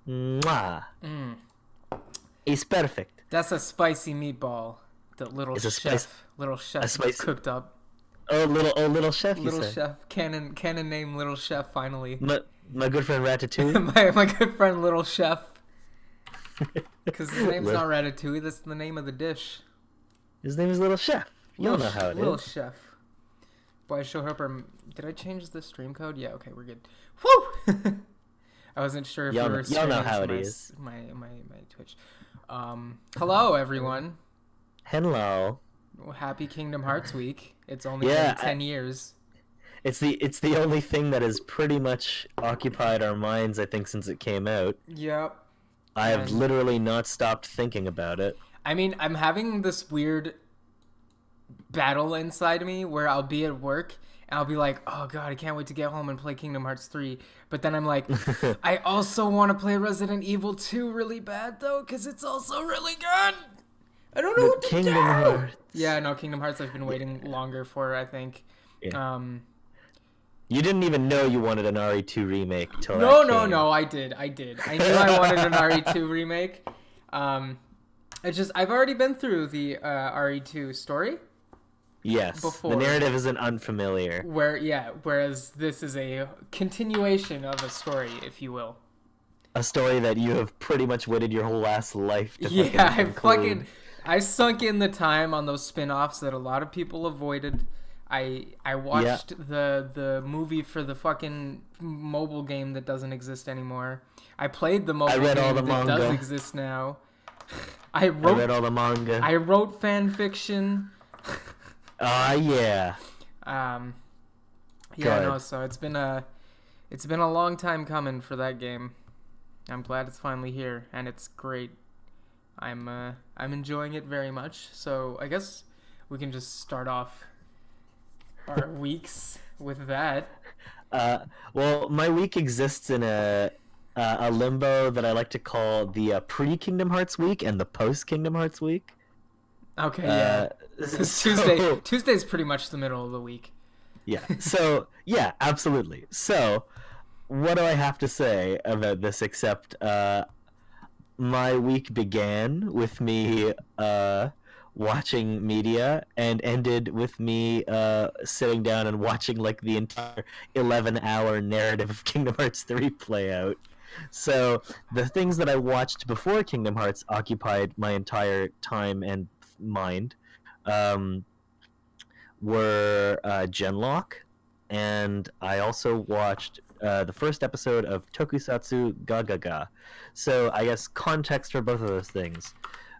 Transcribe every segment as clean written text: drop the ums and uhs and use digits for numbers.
Mwah. Mm. It's perfect. That's a spicy meatball that It's a spice. little A chef just spicy. cooked up. Oh, little chef, you Little say? chef, canon name Little Chef finally. My good friend Ratatouille. my good friend Little Chef, because his name's Li- not Ratatouille. That's the name of the dish. His name is Little Chef. You'll know how it Little is. Chef. Boy, I show her. Did I change the stream code? Yeah. Okay, we're good. Woo! I wasn't sure if Y'all we know, were y'all know streaming how to it my, is. my Twitch. Hello everyone. Hello. Happy Kingdom Hearts week. It's only Yeah, been 10 years. it's the only thing that has pretty much occupied our minds, I think, since it came out. Yep. I have And literally not stopped thinking about it. I mean, I'm having this weird battle inside me where I'll be at work and I'll be like, oh god, I can't wait to get home and play Kingdom Hearts 3. But then I'm like, I also want to play Resident Evil 2 really bad though, because it's also really good. I don't know what to Kingdom do. Hearts. Yeah, no, Kingdom Hearts I've been waiting longer for, I think. Yeah. You didn't even know you wanted an RE2 remake till No, that no, came. no, I did. I knew I wanted an RE2 remake. I've already been through the RE2 story. Yes. Before. The narrative isn't unfamiliar. Whereas this is a continuation of a story, if you will. A story that you have pretty much waited your whole last life to Yeah, conclude. I sunk in the time on those spin-offs that a lot of people avoided. I watched the movie for the fucking mobile game that doesn't exist anymore. I played the mobile read all game the that manga. does exist now. I read all the manga. I wrote fan fiction. Yeah. Yeah, Good. no, so it's been a long time coming for that game. I'm glad it's finally here and it's great. I'm enjoying it very much. So I guess we can just start off our weeks with that. Well, my week exists in a limbo that I like to call the pre-Kingdom Hearts week and the post-Kingdom Hearts week. Okay, yeah. So- Tuesday's pretty much the middle of the week. Yeah. So, yeah, absolutely. So, what do I have to say about this except my week began with me watching media and ended with me sitting down and watching like the entire 11-hour narrative of Kingdom Hearts 3 play out. So, the things that I watched before Kingdom Hearts occupied my entire time and mind. Were Genlock, and I also watched the first episode of Tokusatsu GAGAGA. So I guess context for both of those things.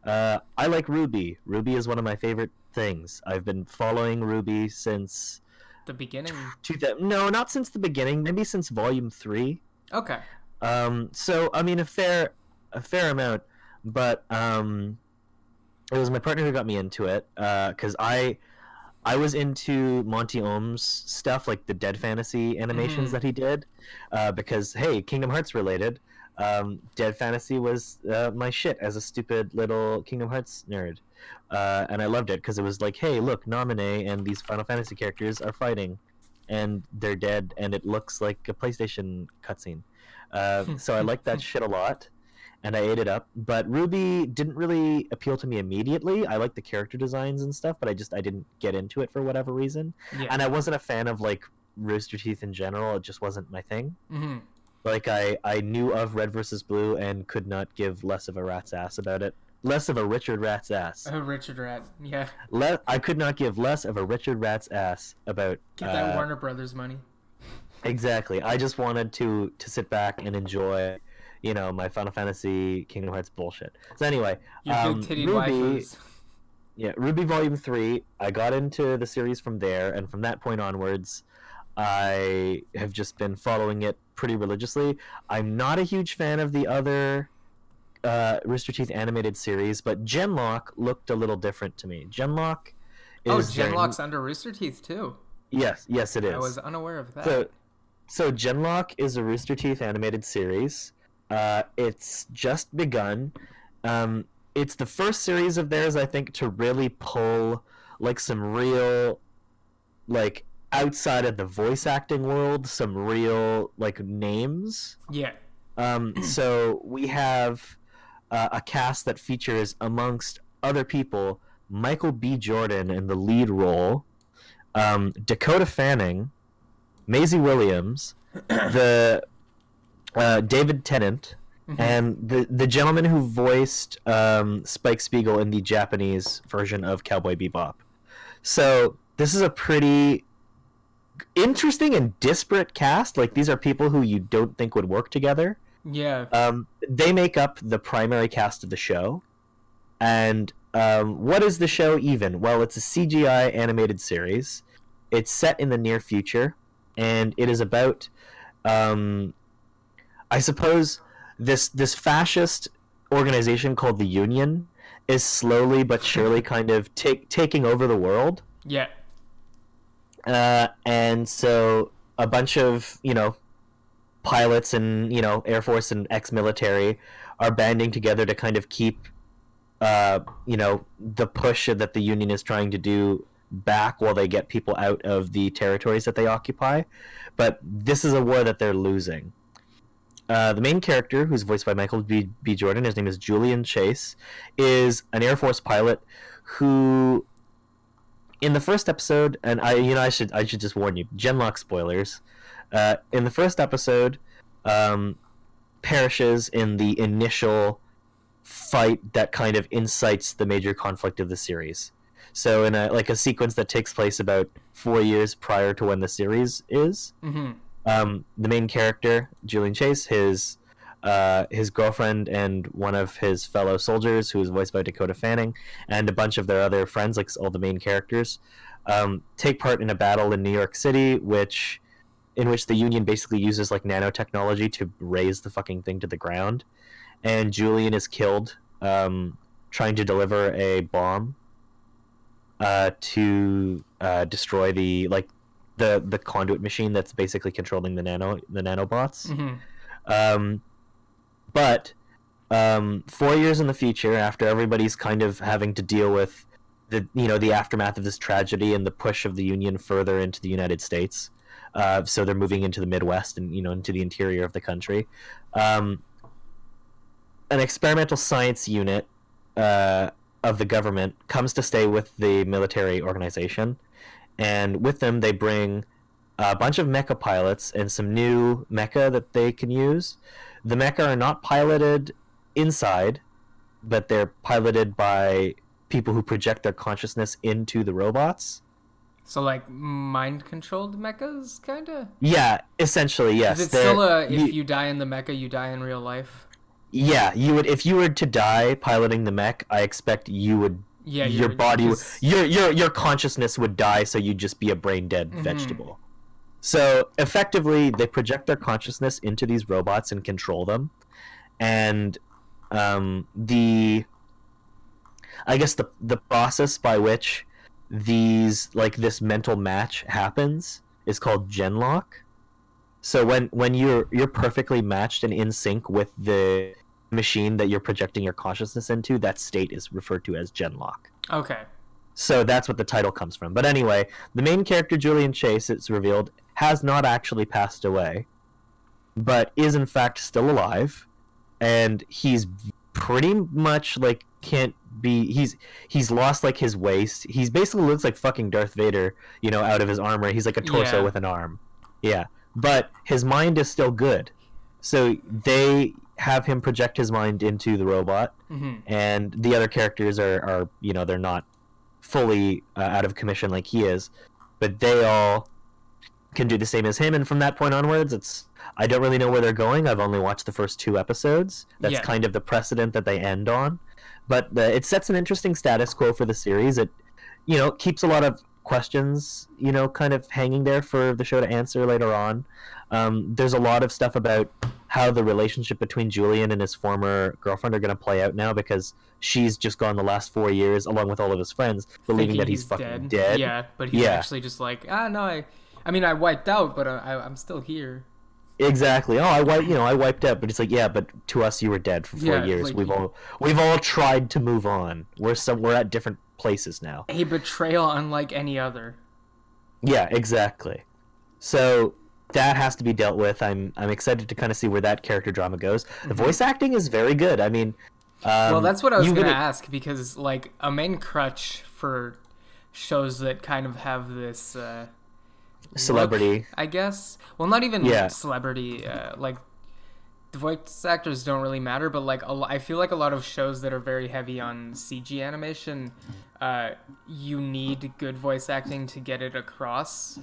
I like Ruby. Ruby is one of my favorite things. I've been following Ruby since The beginning. No, not since the beginning. Maybe since Volume 3. Okay. So I mean a fair amount, but it was my partner who got me into it because I was into Monty Ohm's stuff, like the Dead Fantasy animations that he did, because, hey, Kingdom Hearts related, Dead Fantasy was my shit as a stupid little Kingdom Hearts nerd. And I loved it because it was like, hey, look, Naminé and these Final Fantasy characters are fighting, and they're dead, and it looks like a PlayStation cutscene. So I liked that shit a lot. And I ate it up. But Ruby didn't really appeal to me immediately. I liked the character designs and stuff, but I didn't get into it for whatever reason. Yeah. And I wasn't a fan of like Rooster Teeth in general. It just wasn't my thing. Mm-hmm. Like I knew of Red versus Blue and could not give less of a rat's ass about it. Less of a Richard Rat's ass. Richard Rat. Yeah. I could not give less of a Richard Rat's ass about. Get that Warner Brothers money. Exactly. I just wanted to sit back and enjoy, you know, my Final Fantasy Kingdom Hearts bullshit. So anyway, Your big titty Ruby, waifus. yeah, Ruby Volume 3, I got into the series from there, and from that point onwards, I have just been following it pretty religiously. I'm not a huge fan of the other Rooster Teeth animated series, but Genlock looked a little different to me. Genlock is... Genlock's under Rooster Teeth too. Yes, it is. I was unaware of that. So Genlock is a Rooster Teeth animated series. It's just begun. It's the first series of theirs, I think, to really pull like some real, like outside of the voice acting world, some real like names. Yeah. So we have a cast that features, amongst other people, Michael B. Jordan in the lead role, Dakota Fanning, Maisie Williams, the David Tennant, and the gentleman who voiced Spike Spiegel in the Japanese version of Cowboy Bebop. So this is a pretty interesting and disparate cast. Like, these are people who you don't think would work together. Yeah. They make up the primary cast of the show. And what is the show even? Well, it's a CGI animated series. It's set in the near future, and it is about, I suppose, this fascist organization called the Union is slowly but surely kind of taking over the world. Yeah. And so a bunch of, pilots and, Air Force and ex-military are banding together to kind of keep, the push that the Union is trying to do back while they get people out of the territories that they occupy. But this is a war that they're losing. The main character, who's voiced by Michael B. Jordan, his name is Julian Chase, is an Air Force pilot who, in the first episode, and I should just warn you, Genlock spoilers. In the first episode, perishes in the initial fight that kind of incites the major conflict of the series. So in a sequence that takes place about 4 years prior to when the series is, the main character, Julian Chase, his girlfriend and one of his fellow soldiers, who is voiced by Dakota Fanning, and a bunch of their other friends, like all the main characters, take part in a battle in New York City, in which the Union basically uses like nanotechnology to raise the fucking thing to the ground, and Julian is killed trying to deliver a bomb to destroy the conduit machine that's basically controlling the nanobots. But 4 years in the future, after everybody's kind of having to deal with the aftermath of this tragedy and the push of the Union further into the United States, so they're moving into the Midwest and into the interior of the country. An experimental science unit of the government comes to stay with the military organization, and with them they bring a bunch of mecha pilots and some new mecha that they can use. The mecha are not piloted inside, but they're piloted by people who project their consciousness into the robots. So like mind-controlled mechas, kind of? Yeah, essentially, yes. Is it still if you die in the mecha, you die in real life? Yeah, you would. If you were to die piloting the mech, I expect you would. Yeah, your body, your consciousness would die, so you'd just be a brain dead vegetable. So effectively, they project their consciousness into these robots and control them, and the process by which this mental match happens is called genlock. So when you're perfectly matched and in sync with the machine that you're projecting your consciousness into, that state is referred to as genlock. Okay. So that's what the title comes from. But anyway, the main character, Julian Chase, it's revealed, has not actually passed away, but is in fact still alive, and he's pretty much he's lost his waist. He's basically looks like fucking Darth Vader, out of his armor. He's like a torso with an arm. Yeah. But his mind is still good. So they have him project his mind into the robot, and the other characters are they're not fully out of commission like he is, but they all can do the same as him, and from that point onwards, I don't really know where they're going. I've only watched the first 2 episodes. That's kind of the precedent that they end on, but it sets an interesting status quo for the series. It keeps a lot of questions kind of hanging there for the show to answer later on. There's a lot of stuff about how the relationship between Julian and his former girlfriend are going to play out now, because she's just gone the last 4 years along with all of his friends believing that he's fucking dead. Yeah, but he's actually just like, no, I wiped out, but I'm still here. Exactly. Oh, I wiped out, but it's like, yeah, but to us you were dead for 4 years. We've all tried to move on. We're at different places now. A betrayal unlike any other. Yeah, exactly. So that has to be dealt with. I'm excited to kind of see where that character drama goes. The Mm-hmm. voice acting is very good. I mean, Well, that's what I was you gonna gonna ask because like a main crutch for shows that kind of have this look, celebrity. I guess. Well, not even Yeah. celebrity. Like the voice actors don't really matter, but like I feel like a lot of shows that are very heavy on CG animation, you need good voice acting to get it across.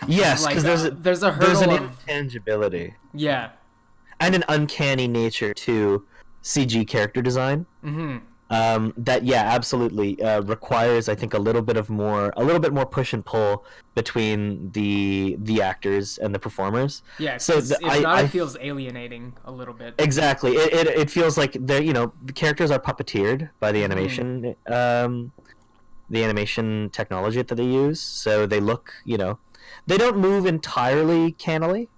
Yes, Like because there's a there's hurdle an of intangibility yeah. and an uncanny nature to CG character design. Mm-hmm. That yeah, absolutely requires, I think, a little bit more push and pull between the actors and the performers. Yeah, So because if not, it I feels alienating a little bit. exactly it feels like they're the characters are puppeteered by Mm-hmm. the animation technology that they use, so they look they don't move entirely cannily,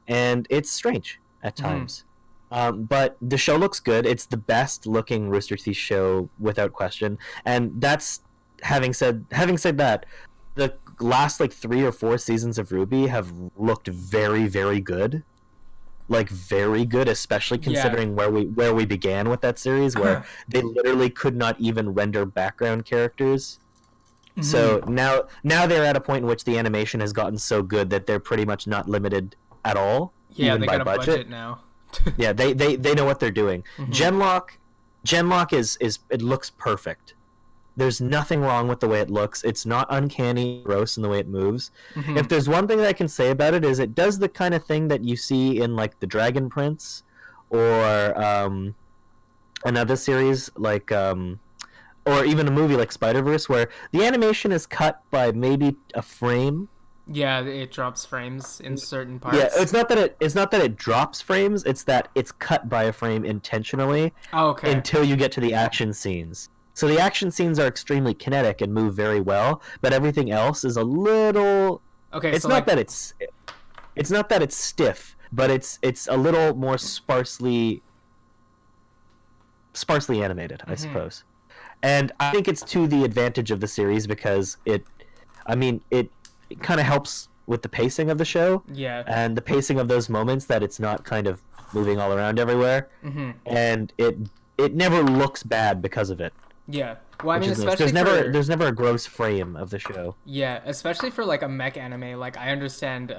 and it's strange at Mm-hmm. times. But the show looks good. It's the best looking Rooster Teeth show without question. And that's having said that, the last like 3 or 4 seasons of Ruby have looked very, very good. Like very good, especially Yeah. considering where we began with that series, where they literally could not even render background characters. So Mm-hmm. now they're at a point in which the animation has gotten so good that they're pretty much not limited at all, Yeah, even they by got a budget. budget now. Yeah, they know what they're doing. Mm-hmm. Genlock is it looks perfect. There's nothing wrong with the way it looks. It's not uncanny, gross in the way it moves. Mm-hmm. If there's one thing that I can say about it, is it does the kind of thing that you see in like the Dragon Prince, or another series like or even a movie like Spider-Verse, where the animation is cut by maybe a frame. Yeah, it drops frames in certain Yeah, parts. it's not that it drops frames. It's that it's cut by a frame intentionally Oh, okay. until you get to the action scenes. So the action scenes are extremely kinetic and move very well, but everything else is a little. Okay, It's so not like that it's stiff, but it's a little more sparsely animated, I mm-hmm. suppose. And I think it's to the advantage of the series, because it kind of helps with the pacing of the show, Yeah. and the pacing of those moments, that it's not kind of moving all around everywhere, Mm-hmm. and it never looks bad because of it, Yeah. Well, I which mean, is nice. especially There's never a gross frame of the show. yeah, especially for like a mech anime. Like I understand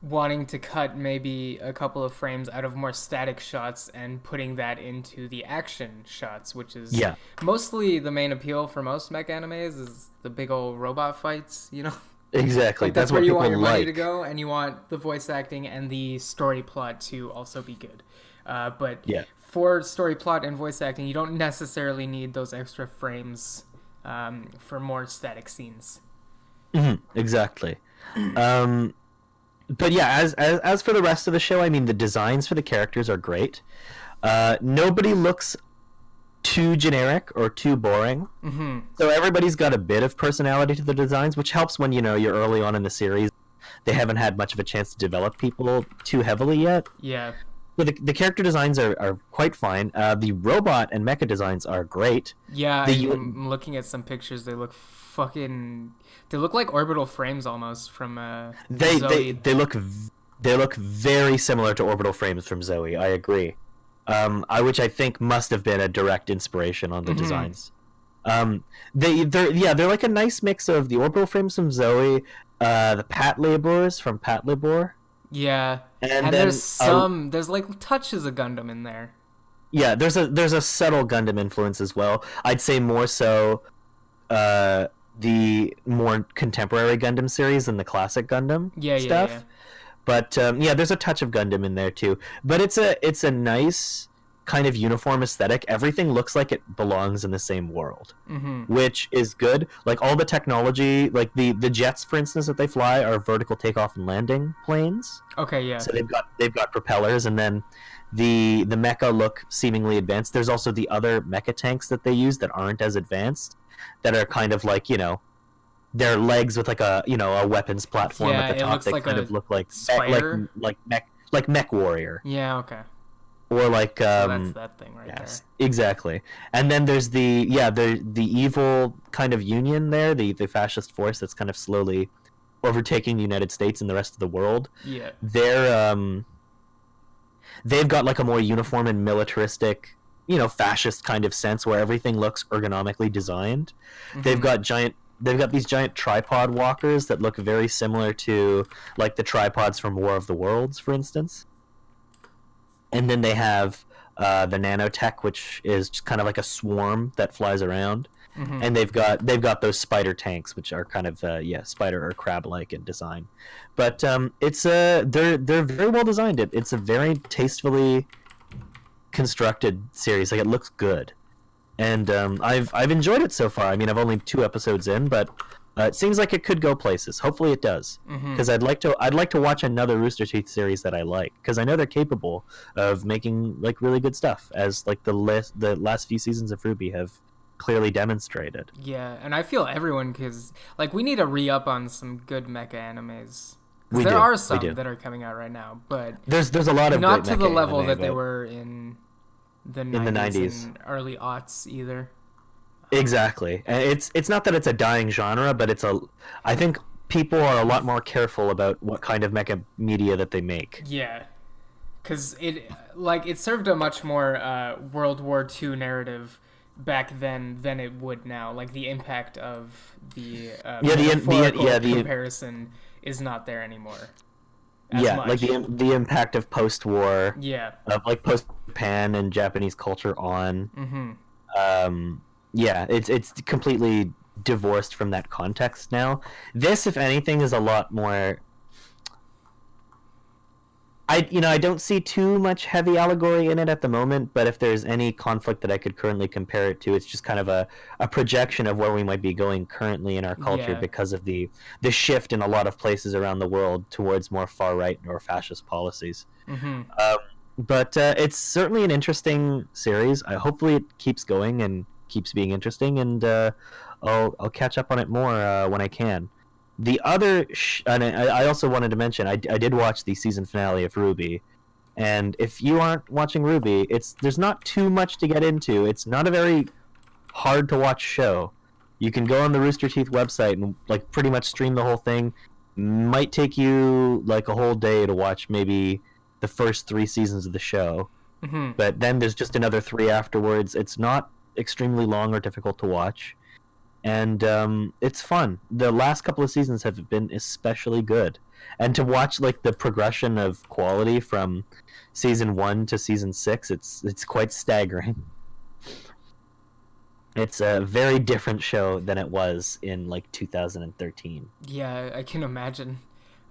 wanting to cut maybe a couple of frames out of more static shots and putting that into the action shots, which is Yeah, mostly the main appeal for most mech animes is the big old robot fights, you know? exactly. Like that's what where you people want your money like. to go, and you want the voice acting and the story plot to also be good. But Yeah. for story plot and voice acting, you don't necessarily need those extra frames for more static scenes. Exactly. Um, but yeah, as for the rest of the show, I mean, the designs for the characters are great. Nobody looks too generic or too boring. Mm-hmm. So everybody's got a bit of personality to the designs, which helps when you're early on in the series. They haven't had much of a chance to develop people too heavily yet. Yeah. So the character designs are quite fine. The robot and mecha designs are great. Yeah, The I'm looking at some pictures. They look fucking. They look like orbital frames almost from they Zoe. they look very similar to orbital frames from Zoe. I agree. Which I think must have been a direct inspiration on the designs. They're like a nice mix of the orbital frames from Zoe, the Pat Laborers from Pat Labor, Yeah, and and then there's like touches of Gundam in there. yeah, there's a subtle Gundam influence as well. I'd say more so the more contemporary Gundam series than the classic Gundam Yeah, stuff. yeah. But yeah, there's a touch of Gundam in there too. But it's a nice kind of uniform aesthetic. Everything looks like it belongs in the same world, Mm-hmm. which is good. Like all the technology, like the jets, for instance, that they fly are vertical takeoff and landing planes. Okay, yeah. So they've got propellers, and then the mecha look seemingly advanced. There's also the other mecha tanks that they use that aren't as advanced, that are kind of like their legs with like a weapons platform Yeah, at the it top. looks They like kind a of look like spider. like mech warrior, Yeah, okay. or like So that's that thing right yes, exactly. And then there's the evil kind of union there, the fascist force that's kind of slowly overtaking the United States and the rest of the world. Yeah. They've got like a more uniform and militaristic, fascist kind of sense where everything looks ergonomically designed. Mm-hmm. They've got these giant tripod walkers that look very similar to like the tripods from War of the Worlds, for instance. And then they have the nanotech, which is just kind of like a swarm that flies around. Mm-hmm. And they've got those spider tanks, which are kind of spider or crab like in design. But it's they're very well designed. It's a very tastefully constructed series. Like, it looks good, and I've enjoyed it so far. I mean, I've only 2 episodes in, but it seems like it could go places. Hopefully, it does, because I'd like to watch another Rooster Teeth series that I like, because I know they're capable of making like really good stuff, as like the last few seasons of RWBY have clearly demonstrated. Yeah, and I feel everyone, because like we need to re-up on some good mecha animes. We There do. are We some do. that are coming out right now, but There's a lot of not great to the mecha level anime, that they but- were in the the 90s. and early aughts either. Exactly. And it's not that it's a dying genre, but I think people are a lot more careful about what kind of mecha media that they make. Yeah, because it served a much more World War II narrative back then than it would now. Like, the impact of the metaphorical comparison is not there anymore. As much. Like the impact of post-war, Yeah. of like post-Japan and Japanese culture on. Mm-hmm. It's completely divorced from that context now. This, if anything, is a lot more. I don't see too much heavy allegory in it at the moment, but if there's any conflict that I could currently compare it to, it's just kind of a projection of where we might be going currently in our culture, Yeah. because of the shift in a lot of places around the world towards more far-right or fascist policies. Mm-hmm. But it's certainly an interesting series. Hopefully it keeps going and keeps being interesting, and I'll catch up on it more when I can. The other, and I also wanted to mention, I did watch the season finale of RWBY, and if you aren't watching RWBY, there's not too much to get into. It's not a very hard to watch show. You can go on the Rooster Teeth website and like pretty much stream the whole thing. Might take you like a whole day to watch maybe the first 3 seasons of the show, Mm-hmm. but then there's just another 3 afterwards. It's not extremely long or difficult to watch, and it's fun. The last couple of seasons have been especially good, and to watch like the progression of quality from season 1 to season 6, it's quite staggering. It's a very different show than it was in like 2013. Yeah, I can imagine.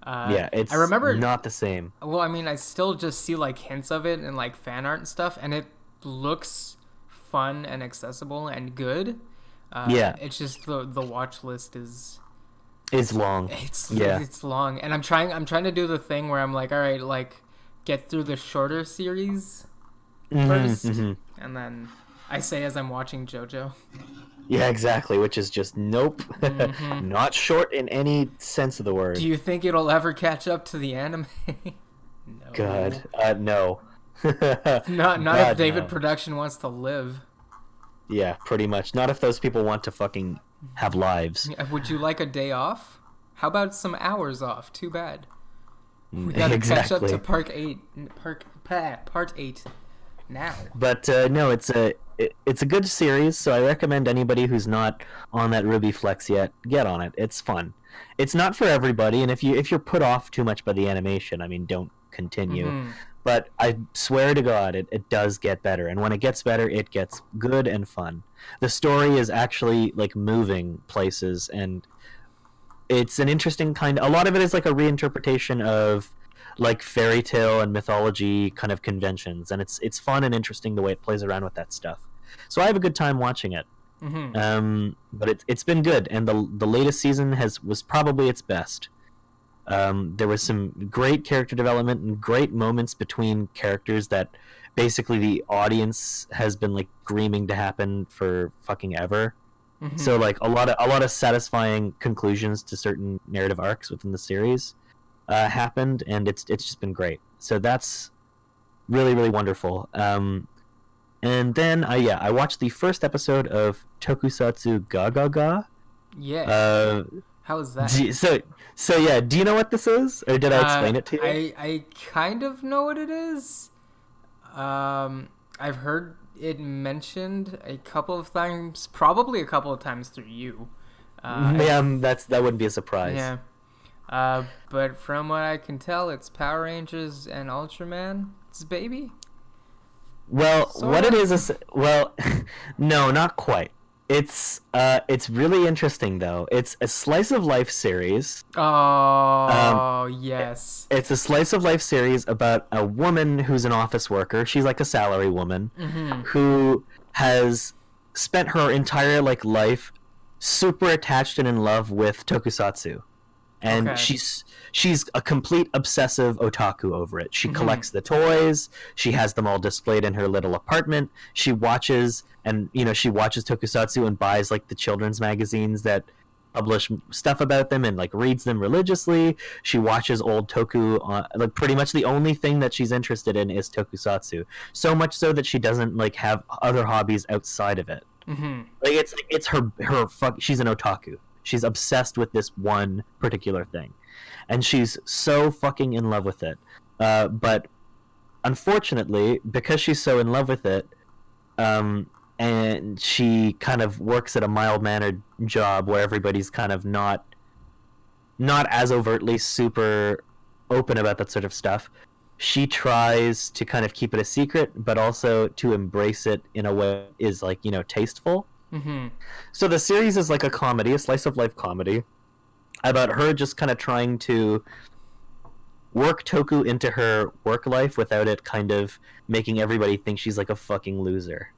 It's I remember not the same. Well, I mean, I still just see like hints of it and like fan art and stuff, and it looks fun and accessible and good. It's just the watch list is Long. it's long, and I'm trying to do the thing where I'm like, all right, like get through the shorter series first, and then I say as I'm watching JoJo. Yeah, exactly. Which is just nope, not short in any sense of the word. Do you think it'll ever catch up to the anime? No. God, no. Not God, if David no. Production wants to live. Yeah, pretty much. Not if those people want to fucking have lives. Would you like a day off? How about some hours off? Too bad. We gotta catch up to Part 8 now. But no, it's a good series, so I recommend anybody who's not on that Ruby Flex yet, get on it. It's fun. It's not for everybody, and if you're put off too much by the animation, I mean, don't continue. Mhm. But I swear to God, it does get better, and when it gets better, it gets good and fun. The story is actually like moving places, and it's an interesting kind. A lot of it is like a reinterpretation of like fairy tale and mythology kind of conventions, and it's fun and interesting the way it plays around with that stuff. So I have a good time watching it. But it's been good, and the latest season was probably its best. There was some great character development and great moments between characters that basically the audience has been like dreaming to happen for fucking ever. So like a lot of satisfying conclusions to certain narrative arcs within the series happened, and it's just been great. So that's really, really wonderful. And then I watched the first episode of Tokusatsu GAGAGA. Yeah. How is that? So yeah, do you know what this is, or did I explain it to you? I kind of know what it is. I've heard it mentioned a couple of times, probably a couple of times through you. Yeah, that wouldn't be a surprise. Yeah. But from what I can tell, it's Power Rangers and Ultraman's baby. Well, what it Sorta. is, well, no, not quite. It's really interesting though. It's a slice of life series. Um, Oh, it- yes. it's a slice of life series about a woman who's an office worker. She's like a salary woman Mm-hmm. who has spent her entire like life super attached and in love with tokusatsu. And Okay. she's a complete obsessive otaku over it. She Mm-hmm. collects the toys. She has them all displayed in her little apartment. She watches she watches tokusatsu and buys like the children's magazines that publish stuff about them and like reads them religiously. She watches old toku like pretty much the only thing that she's interested in is tokusatsu. So much so that she doesn't like have other hobbies outside of it. Mm-hmm. Like it's her fuck. She's an otaku. She's obsessed with this one particular thing, and she's so fucking in love with it. But unfortunately, because she's so in love with it, and she kind of works at a mild mannered job where everybody's kind of not as overtly super open about that sort of stuff. She tries to kind of keep it a secret, but also to embrace it in a way that is like tasteful. Mm-hmm. So the series is like a comedy, a slice of life comedy, about her just kind of trying to work Toku into her work life without it kind of making everybody think she's like a fucking loser.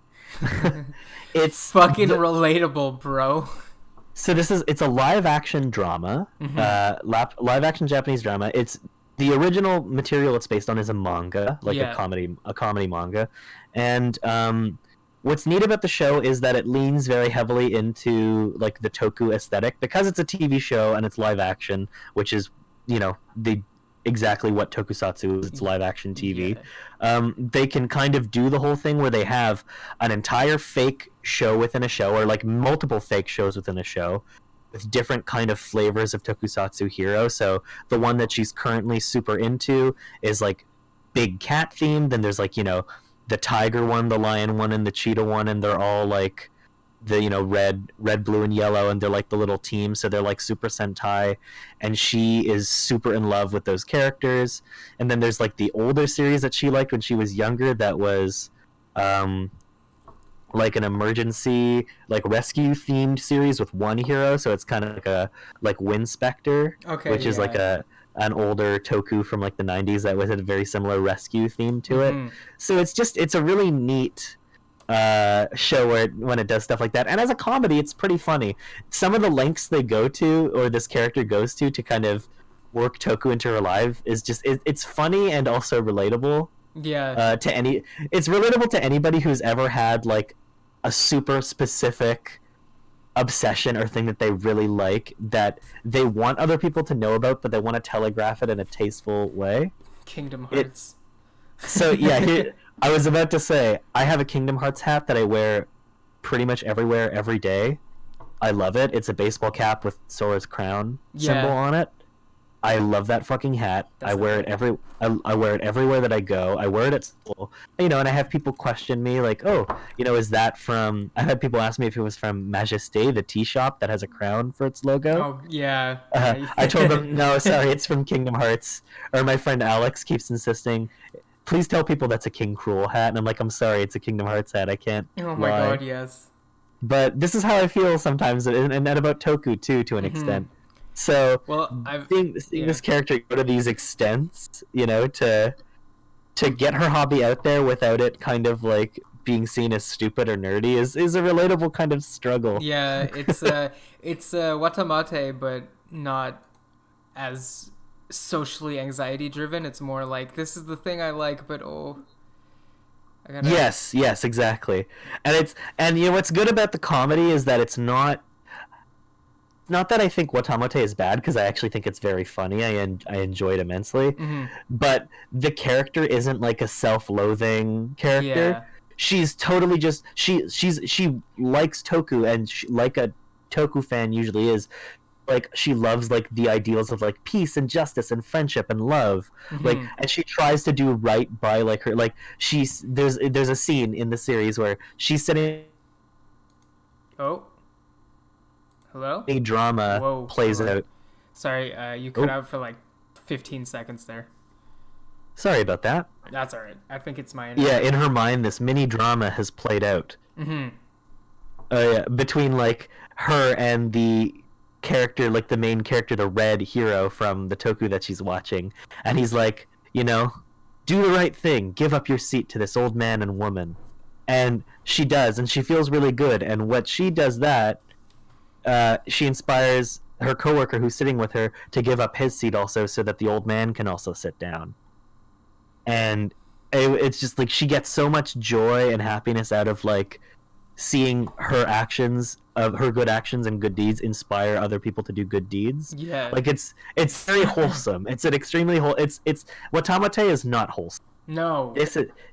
it's Fucking the- relatable, bro. so it's a live action drama, live action Japanese drama. It's the original material it's based on is a manga, like Yeah. a comedy manga, and what's neat about the show is that it leans very heavily into like the Toku aesthetic because it's a TV show and it's live action, which is the exactly what Tokusatsu is. It's live action TV. Yeah. They can kind of do the whole thing where they have an entire fake show within a show, or like multiple fake shows within a show, with different kind of flavors of Tokusatsu hero. So the one that she's currently super into is like big cat themed. Then there's like the tiger one, the lion one, and the cheetah one, and they're all like the red, blue, and yellow, and they're like the little team, so they're like Super Sentai, and she is super in love with those characters. And then there's like the older series that she liked when she was younger, that was like an emergency like rescue themed series with one hero, so it's kind of like a Winspector, Okay. which is like an older Toku from like the 90s that was a very similar rescue theme to it. Mhm. So it's a really neat show when it does stuff like that. And as a comedy, it's pretty funny. Some of the lengths they go to, or this character goes to kind of work Toku into her life, is just it's funny and also relatable. Yeah. It's relatable to anybody who's ever had like a super specific obsession or thing that they really like that they want other people to know about, but they want to telegraph it in a tasteful way. Kingdom Hearts. So yeah, I was about to say I have a Kingdom Hearts hat that I wear pretty much everywhere every day. I love it. It's a baseball cap with Sora's crown symbol on it. I love that fucking hat. I wear it I wear it everywhere that I go. I wear it at school. And I have people question me like, "Oh, is that from?" I had people ask me if it was from Majesté, the tea shop that has a crown for its logo. Oh yeah. I told them, "No, sorry, it's from Kingdom Hearts." Or my friend Alex keeps insisting, "Please tell people that's a King Cruel hat." And I'm like, "I'm sorry, it's a Kingdom Hearts hat. I can't." Oh my lie. god, yes. But this is how I feel sometimes, and about Toku too, to an extent. So Well, seeing this character go to these extents, to get her hobby out there without it kind of like being seen as stupid or nerdy is a relatable kind of struggle. Yeah, it's Watamate, but not as socially anxiety driven. It's more like, this is the thing I like, but I gotta... Yes, exactly. And what's good about the comedy is that it's not that I think Watamate is bad, because I actually think it's very funny. I enjoy it immensely. Mhm. But the character isn't like a self-loathing character. Yeah. She's totally just she likes Toku, and like a Toku fan usually is. like she loves like the ideals of like peace and justice and friendship and love, like, Hmm. and she tries to do right by like her, like there's a scene in the series where she's sitting, Oh, hello. a drama Whoa, plays hello. out. Sorry, you cut Oh, out for like 15 seconds there. sorry about that. That's all right. I think it's my Yeah, internet. in her mind this mini drama has played out, Hmm. yeah, between like her and the character, like the main character, the red hero from the toku that she's watching, and he's like, do the right thing, give up your seat to this old man and woman, and she does, and she feels really good, and what she does that, she inspires her coworker who's sitting with her to give up his seat also, so that the old man can also sit down, and it's just like she gets so much joy and happiness out of like seeing her actions, of her good actions and good deeds, inspire other people to do good deeds. Yeah. Like it's very wholesome. It's an extremely it's Watamate is not wholesome. No.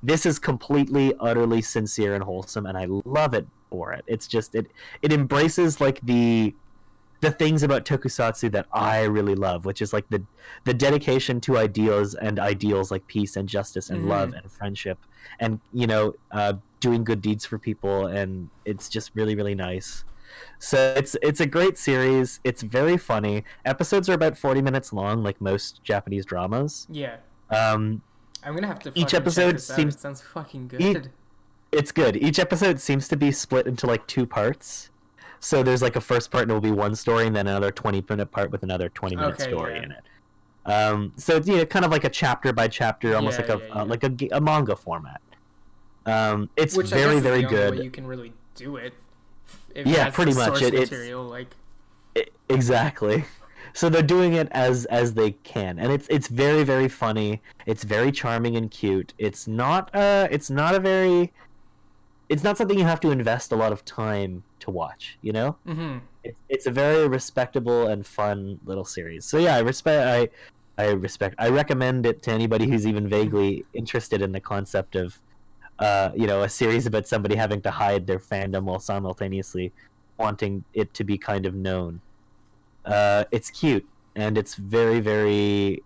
This is completely utterly sincere and wholesome, and I love it for it. It's just it embraces like the things about tokusatsu that I really love, which is like the dedication to ideals like peace and justice and love Hmm. and friendship, and doing good deeds for people, and it's just really really nice. So it's a great series. It's very funny. Episodes are about 40 minutes long, like most Japanese dramas. Yeah. Um, I'm gonna have to each fucking check episode this out. seems It sounds fucking e- good. it's good. Each episode seems to be split into like two parts. So there's like a first part and it will be one story, and then another 20-minute part with another 20-minute Okay, story yeah. in it. So it's kind of like a chapter by chapter, almost Yeah, like yeah. like a manga format. It's Which I very guess is very the only good. way you can really do it. If Yeah, that's pretty the much. source material, like. Exactly. So they're doing it as they can, and it's very very funny. It's very charming and cute. It's not something you have to invest a lot of time to watch. Hmm. It's a very respectable and fun little series. So yeah, I recommend it to anybody who's even vaguely interested in the concept of a series about somebody having to hide their fandom while simultaneously wanting it to be kind of known. It's cute and it's very very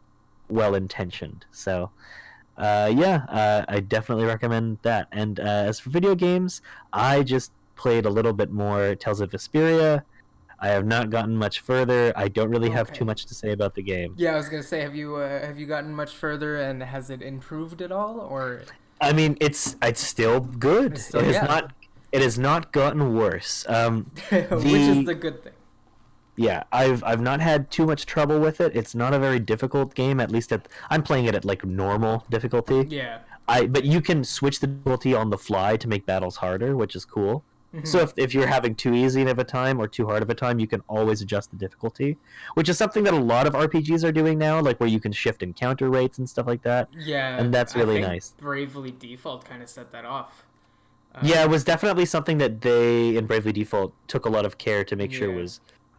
well intentioned. So I definitely recommend that. And as for video games, I just played a little bit more Tales of Vesperia. I have not gotten much further. I don't really have too Okay. much to say about the game. Yeah, I was gonna say, have you gotten much further, and has it improved at all, or I mean, it's still good. it's still yeah, It has not gotten worse. which is the good thing. Yeah, I've not had too much trouble with it. It's not a very difficult game. At least I'm playing it at like normal difficulty. Yeah. But you can switch the difficulty on the fly to make battles harder, which is cool. So Hmm. if you're having too easy of a time or too hard of a time, you can always adjust the difficulty, which is something that a lot of RPGs are doing now, like where you can shift encounter rates and stuff like that, Yeah, and that's I really think nice. Bravely Default kind of set that off. Yeah, it Um, was definitely something that they in Bravely Default took a lot of care to make sure yeah.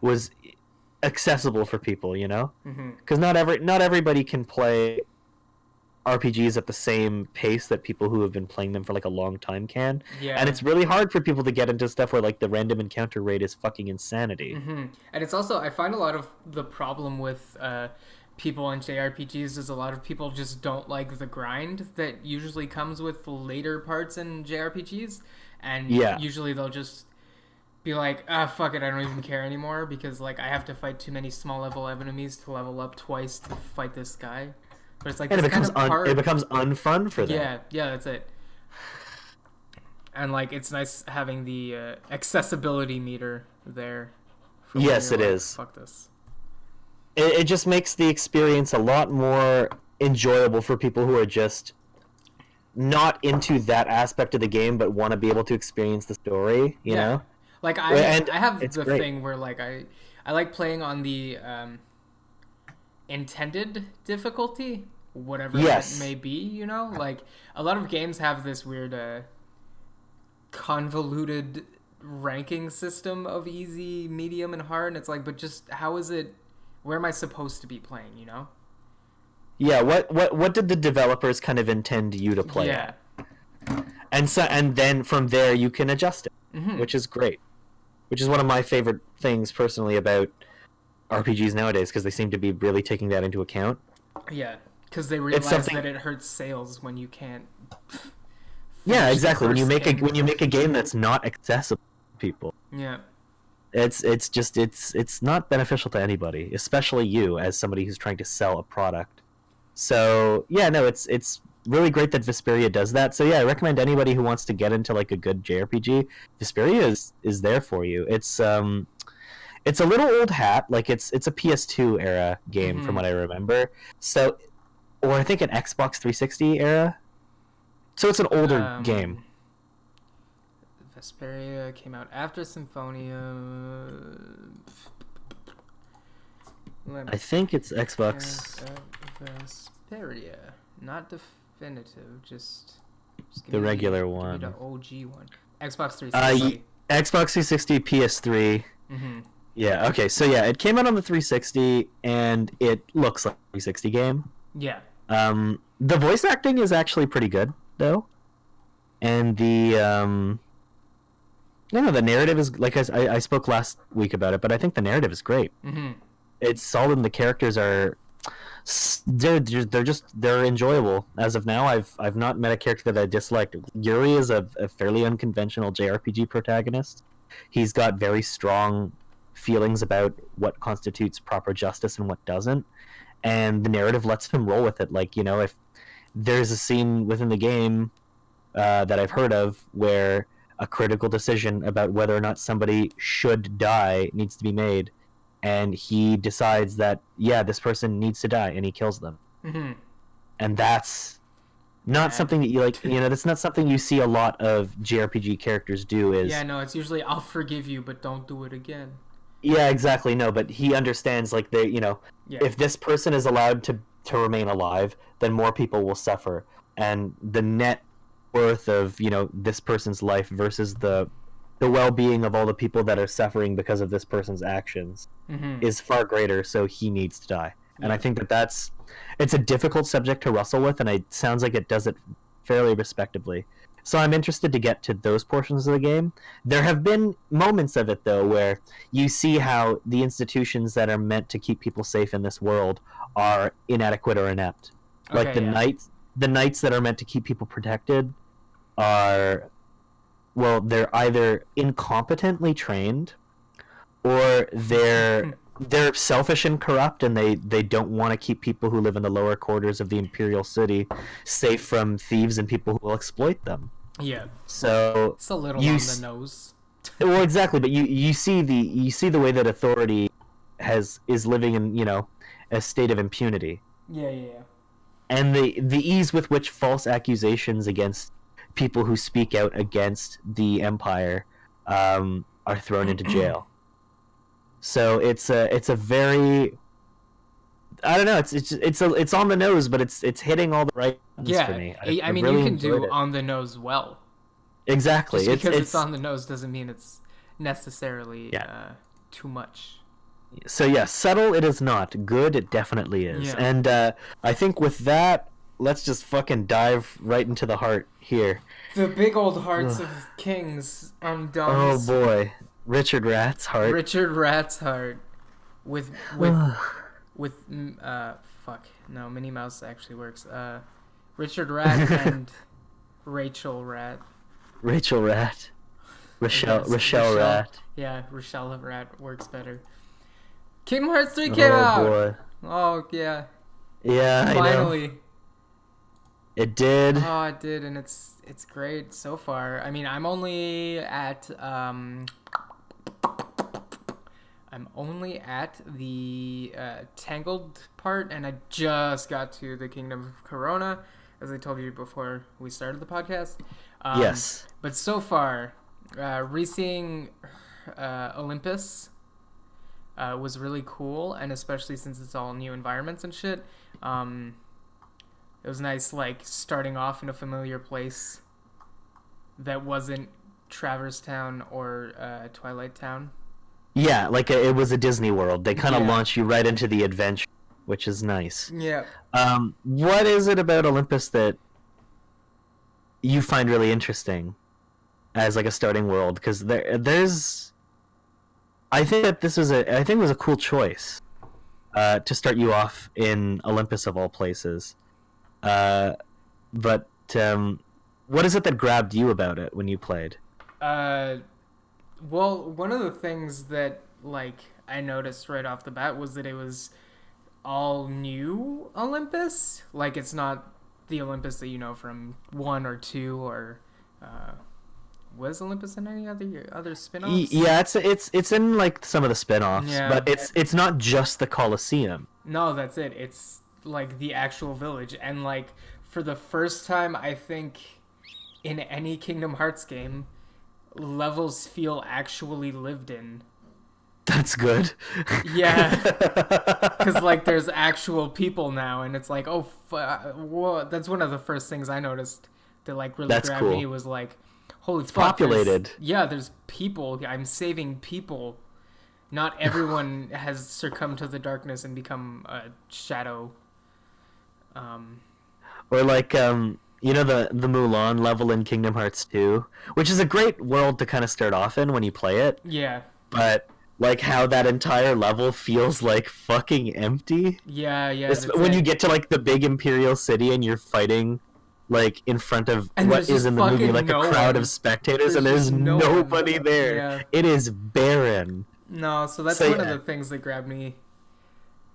was accessible for people, Hmm. because not everybody can play RPGs at the same pace that people who have been playing them for like a long time can. And Yeah. it's really hard for people to get into stuff where like the random encounter rate is fucking insanity. Hmm. And it's also, I find a lot of the problem with people in JRPGs is a lot of people just don't like the grind that usually comes with later parts in JRPGs, and Yeah. usually they'll just be like, ah, fuck it, I don't even care anymore because like I have to fight too many small level enemies to level up twice to fight this guy. But it's like And this kind of part. it becomes unfun for them. Yeah, yeah, that's it. And like it's nice having the accessibility meter there. For when Yes, you're it like, is. Fuck this. It just makes the experience a lot more enjoyable for people who are just not into that aspect of the game but want to be able to experience the story, you know? Like And I have it's the great. thing where like I like playing on the intended difficulty, whatever Yes. that may be, Like a lot of games have this weird convoluted ranking system of easy, medium, and hard, and it's like, but just how is it, where am I supposed to be playing? Yeah, what did the developers kind of intend you to play Yeah. at? And then from there you can adjust it, Hmm. which is great. Which is one of my favorite things personally about RPGs nowadays because they seem to be really taking that into account. Yeah, because they It's realize something. that it hurts sales when you can't Yeah, finish the exactly. When you first make game. a game that's not accessible to people, Yeah. it's not beneficial to anybody, especially you as somebody who's trying to sell a product. So yeah, no, it's really great that Vesperia does that. So yeah, I recommend anybody who wants to get into like a good JRPG, Vesperia is there for you. It's a little old hat, like it's a PS2 era game from Mm-hmm. what I remember. So or I think an Xbox 360 era. So it's an older game. Um, Vesperia came out after Symphonia. Let me I think it's Tales Xbox. of Vesperia. Not definitive, just give The me regular give me one. the OG one. Xbox Uh, 360. Xbox 360, PS3. Mm-hmm. Yeah. Okay. So yeah, it came out on the 360, and it looks like a 360 game. Yeah. The voice acting is actually pretty good though, and the narrative is like I spoke last week about it, but I think the narrative is great. Mm-hmm. It's solid, and the characters are they're enjoyable. As of now, I've not met a character that I disliked. Yuri is a fairly unconventional JRPG protagonist. He's got very strong feelings about what constitutes proper justice and what doesn't, and the narrative lets him roll with it. Like, if there's a scene within the game that I've heard of where a critical decision about whether or not somebody should die needs to be made, and he decides that this person needs to die, and he kills them. Mm-hmm. And that's not Yeah. something that you like. That's not something you see a lot of JRPG characters do. Yeah, no, it's usually I'll forgive you, but don't do it again. Yeah, exactly. No, but he understands, like, Yeah. if this person is allowed to remain alive, then more people will suffer, and the net worth of this person's life versus the well-being of all the people that are suffering because of this person's actions Mm-hmm. is far greater. So he needs to die, and I Yeah. think it's a difficult subject to wrestle with, and it sounds like it does it fairly respectably. So I'm interested to get to those portions of the game. There have been moments of it though where you see how the institutions that are meant to keep people safe in this world are inadequate or inept. Like Okay, yeah. the knights that are meant to keep people protected are, well, they're either incompetently trained, or they're selfish and corrupt, and they don't want to keep people who live in the lower quarters of the imperial city safe from thieves and people who will exploit them. Yeah. So It's a little you on s- the nose. well, exactly, but you see the way that authority is living in a state of impunity, Yeah, yeah, yeah. and the ease with which false accusations against people who speak out against the empire are thrown into jail. So it's a very, I don't know, it's on the nose, but it's hitting all the right buttons for Yeah, me. I I mean, really you can enjoyed do it. on the nose well. Exactly. Just because it's It's on the nose doesn't mean it's necessarily Yeah. too much. So yeah, subtle it is not. Good it definitely is. Yeah. And I think with that, let's just fucking dive right into the heart here. The big old hearts of kings and Oh duns. boy, Richard Rat's heart. Richard Rat's heart. With fuck, no, Minnie Mouse actually works. Richard Rat and Rachel Rat. Rachel Rat. Rochelle Yes, Rochelle Rat. Yeah, Rochelle Rat works better. Kingdom Hearts 3 came out! Oh boy. Oh, yeah. Yeah, I know. Finally. It did. Oh, it did, and it's great so far. I mean, I'm only at the Tangled part, and I just got to the Kingdom of Corona, as I told you before we started the podcast. Yes. But so far, re-seeing Olympus was really cool, and especially since it's all new environments and shit. It was nice, like, starting off in a familiar place that wasn't Traverse Town or Twilight Town. Yeah, like it was a Disney World. They kind of Yeah. launch you right into the adventure, which is nice. Yeah. What is it about Olympus that you find really interesting as like a starting world? Because there's, I think that I think it was a cool choice. to start you off in Olympus of all places. Uh, but what is it that grabbed you about it when you played? Uh, well, one of the things that like I noticed right off the bat was that it was all new Olympus. Like it's not the Olympus that you know from one or two or uh, was Olympus in any other spin-offs? Yeah, it's in like some of the spin-offs, Yeah. but it's not just the Colosseum. No, that's it. It's like the actual village, and like for the first time, I think in any Kingdom Hearts game, levels feel actually lived in. That's good. Yeah, because like there's actual people now, and it's like, oh, whoa, that's one of the first things I noticed that like really That's grabbed me cool. was like, holy It's fuck, populated. yeah, there's people. I'm saving people. Not everyone has succumbed to the darkness and become a shadow. Um, Or like the Mulan level in Kingdom Hearts 2, which is a great world to kind of start off in when you play it, yeah, but like how that entire level feels like fucking empty. yeah. That's When you it. get to like the big Imperial City and you're fighting like in front of And what there's is just in the movie fucking like no a crowd one. of spectators, There's and there's just no one. nobody there. Yeah. It is barren. No, so that's So, one of yeah. the things that grabbed me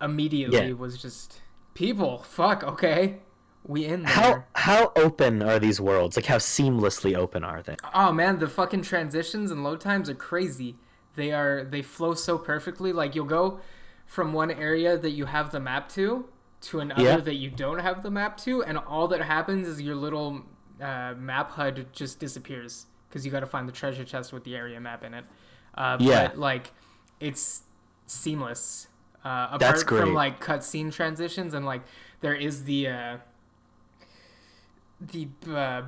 immediately Yeah. was just people. Fuck, okay. We in there. How open are these worlds? Like how seamlessly open are they? Oh man, the fucking transitions and load times are crazy. They flow so perfectly. Like you'll go from one area that you have the map to another Yeah. that you don't have the map to, and all that happens is your little map HUD just disappears because you got to find the treasure chest with the area map in it. Yeah. But like, it's seamless. That's Apart from great. like cutscene transitions and like there is the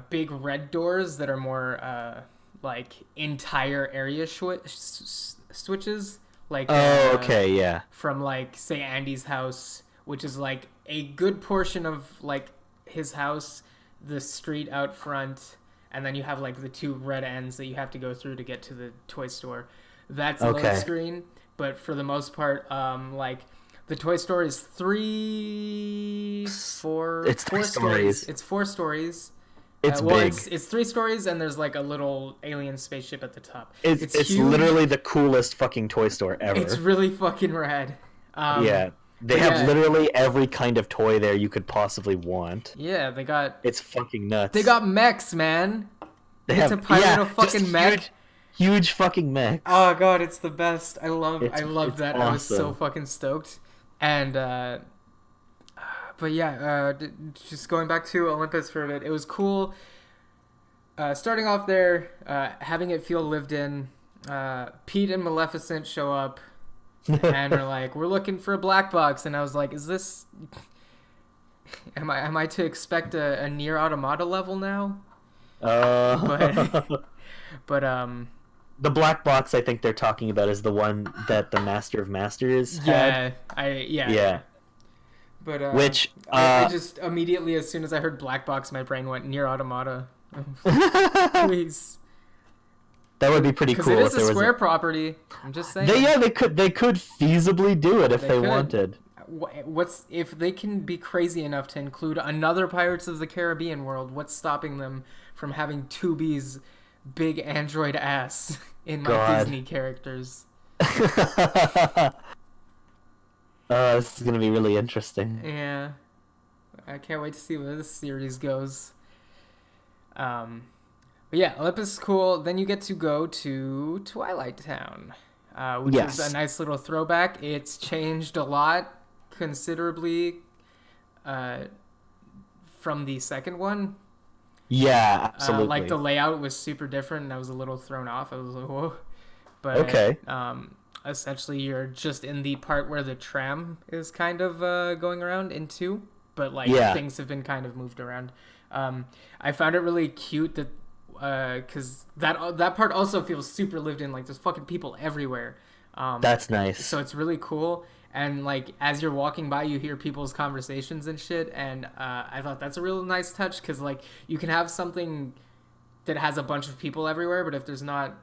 big red doors that are more like entire area switches like Oh, okay, yeah. from like say Andy's house, which is like a good portion of like his house, the street out front, and then you have like the two red ends that you have to go through to get to the toy store. That's a Okay. load screen, but for the most part like the toy store is It's four three stories. stories. It's 4 stories. It's Well, big. it's 3 stories, and there's like a little alien spaceship at the top. It's huge. literally the coolest fucking toy store ever. It's really fucking rad. Yeah. They but have yeah. literally every kind of toy there you could possibly want. Yeah, they got It's fucking nuts. mechs, man. They get to pilot a fucking just mech. Huge fucking mechs. Oh god, it's the best. I It's love that. I was so awesome. fucking stoked. And but yeah, just going back to Olympus for a bit, it was cool. Starting off there, having it feel lived in. Pete and Maleficent show up and are like, "We're looking for a black box," and I was like, "Is this? Am I to expect a near automata level now?" But the black box I think they're talking about is the one that the Master of Masters had. Yeah. But Which I just immediately, as soon as I heard black box, my brain went near automata. Please, that would be pretty because cool it if is there a was square property. I'm just saying. they could feasibly do it if They they could. wanted. What's if they can be crazy enough to include another Pirates of the Caribbean world? What's stopping them from having 2B's big android ass in my God. Disney characters? This is gonna be really interesting. Yeah, I can't wait to see where this series goes. But yeah, Olympus is cool. Then you get to go to Twilight Town, which Yes. is a nice little throwback. It's changed a lot, considerably, from the second one. Yeah, absolutely. Like the layout was super different, and I was a little thrown off. I was like, whoa. But Okay. essentially, you're just in the part where the tram is kind of going around in two, but like Yeah. things have been kind of moved around. I found it really cute that because that part also feels super lived in. Like there's fucking people everywhere. That's nice. So it's really cool. And like as you're walking by, you hear people's conversations and shit. And I thought that's a real nice touch because like you can have something that has a bunch of people everywhere, but if there's not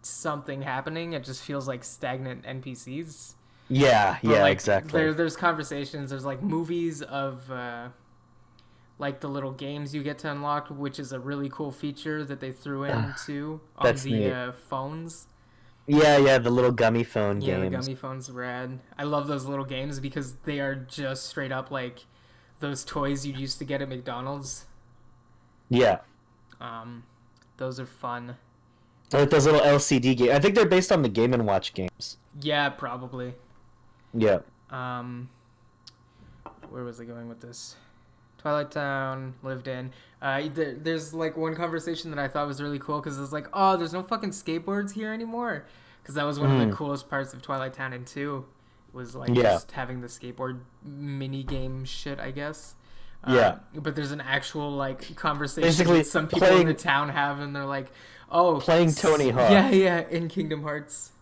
something happening, it just feels like stagnant NPCs. Yeah, But yeah, like exactly. there's conversations, there's like movies of like the little games you get to unlock, which is a really cool feature that they threw in too on That's the neat. phones. Yeah, yeah, the little gummy phone Yeah, the games. gummy phones rad. I love those little games because they are just straight up like those toys you used to get at McDonald's. Yeah. Um, those are fun. Like those little LCD games. I think they're based on the Game and Watch games. Yeah, probably. Yeah. Um, where was I going with this? Twilight Town, lived in. There's like one conversation that I thought was really cool because it's like, oh, there's no fucking skateboards here anymore. Because that was one of the Mm. coolest parts of Twilight Town and 2 was like Yeah. just having the skateboard mini game shit, I guess. Yeah. But there's an actual like conversation Basically, that some people in the playing town have, and they're like, "Oh, playing Tony Hawk. yeah, yeah, in Kingdom Hearts."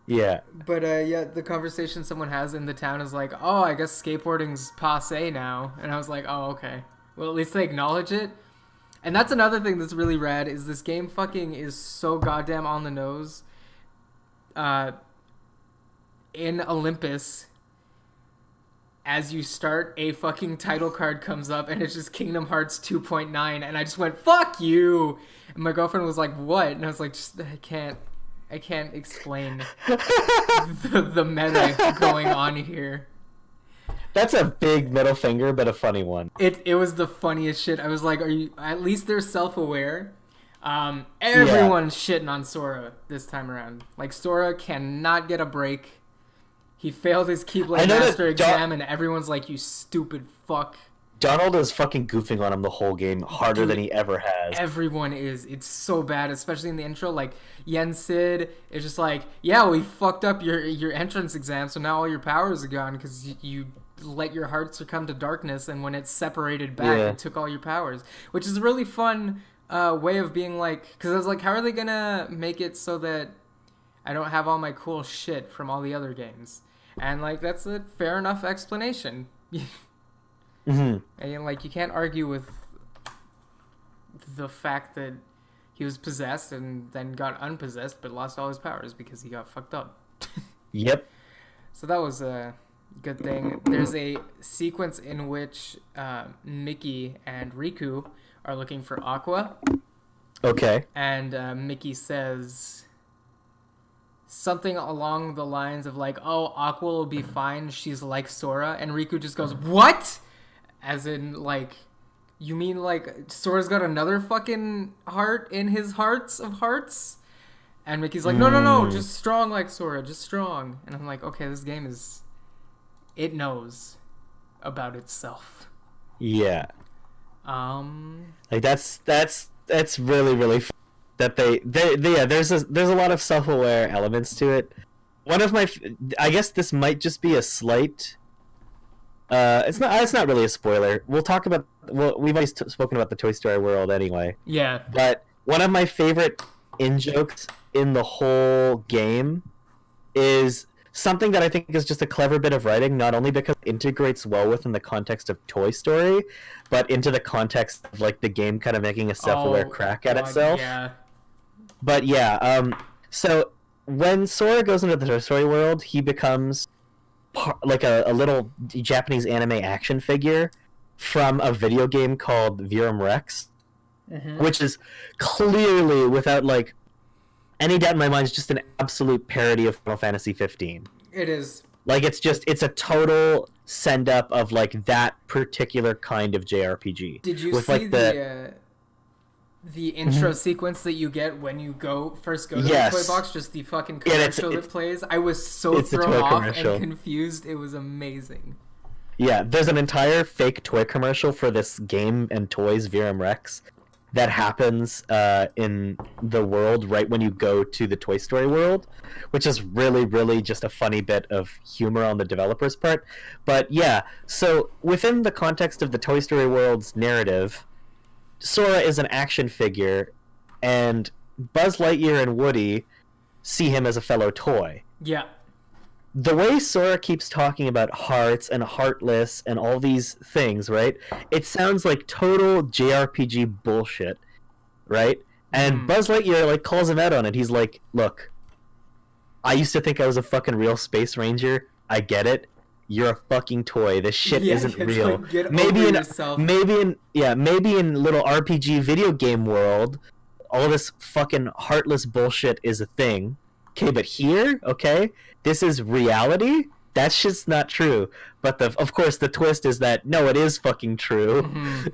Yeah. But yeah, the conversation someone has in the town is like, "Oh, I guess skateboarding's passe now," and I was like, "Oh, okay. Well, at least they acknowledge it." And that's another thing that's really rad is this game fucking is so goddamn on the nose. Uh, in Olympus, as you start, a fucking title card comes up and it's just Kingdom Hearts 2.9, and I just went, "Fuck you!" And my girlfriend was like, "What?" And I was like, just, I can't explain the meta going on here. That's a big middle finger, but a funny one. It was the funniest shit. I was like, "Are you?" At least they're self-aware. Everyone's shitting on Sora this time around. Like Sora cannot get a break. He failed his Keyblade Master exam, and everyone's like, "You stupid fuck." Donald is fucking goofing on him the whole game harder Dude, than he ever has. Everyone is. It's so bad, especially in the intro. Like Yen Sid is just like, "Yeah, we fucked up your entrance exam, so now all your powers are gone because you let your heart succumb to darkness, and when it's separated back, Yeah. it took all your powers," which is a really fun way of being like, because I was like, how are they gonna make it so that I don't have all my cool shit from all the other games? And like that's a fair enough explanation. Hmm. And like you can't argue with the fact that he was possessed and then got unpossessed but lost all his powers because he got fucked up. Yep. So that was a good thing. There's a sequence in which Mickey and Riku are looking for Aqua, Okay. and Mickey says something along the lines of like, "Oh, Aqua will be fine. She's like Sora," and Riku just goes, "What?" As in, like, you mean like Sora's got another fucking heart in his hearts of hearts? And Mickey's like, no, just strong like Sora, just strong. And I'm like, okay, this game is, it knows about itself. Yeah. Like that's really that they yeah. There's a lot of self-aware elements to it. One of my, I guess this might just be a slight. It's not really a spoiler. We'll talk about. Well, we've always spoken about the Toy Story world anyway. Yeah. But one of my favorite in-jokes in the whole game is something that I think is just a clever bit of writing, not only because it integrates well within the context of Toy Story, but into the context of like the game kind of making a self-aware crack at itself. Yeah. But yeah, so when Sora goes into the Toy Story world, he becomes like a little Japanese anime action figure from a video game called Virum Rex, which is clearly, without like any doubt in my mind, is just an absolute parody of Final Fantasy 15. It is. Like it's a total send up of like that particular kind of JRPG. Did you with see like the intro sequence that you get when you first go to Yes. the toy box? Just the fucking Yeah, commercial that plays. I was so it's a thrown toy off commercial. and confused. It was amazing. Yeah, there's an entire fake toy commercial for this game and toys Virum Rex that happens in the world right when you go to the Toy Story world, which is really just a funny bit of humor on the developer's part. But yeah, so within the context of the Toy Story world's narrative, Sora is an action figure, and Buzz Lightyear and Woody see him as a fellow toy. Yeah. The way Sora keeps talking about hearts and heartless and all these things, right? It sounds like total JRPG bullshit, right? And Buzz Lightyear like calls him out on it. He's like, "Look, I used to think I was a fucking real space ranger. I get it. You're a fucking toy. This shit Yeah, isn't it's real. like, get Maybe over in yourself. maybe in little RPG video game world, all this fucking heartless bullshit is a thing. Okay, but here, okay, this is reality. That's just not true. But of course the twist is that no, it is fucking true. Hmm.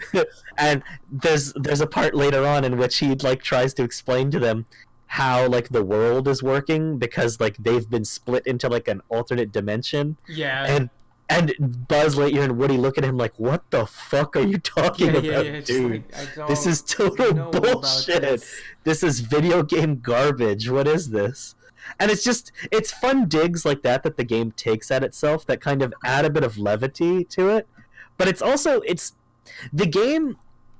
And there's a part later on in which he like tries to explain to them how like the world is working because like they've been split into like an alternate dimension. Yeah. And Buzz Lightyear and Woody look at him like, what the fuck are you talking Yeah, about, it's dude? like, I don't This is total know about bullshit. This is video game garbage. What is this? And it's fun digs like that the game takes at itself that kind of add a bit of levity to it. But it's the game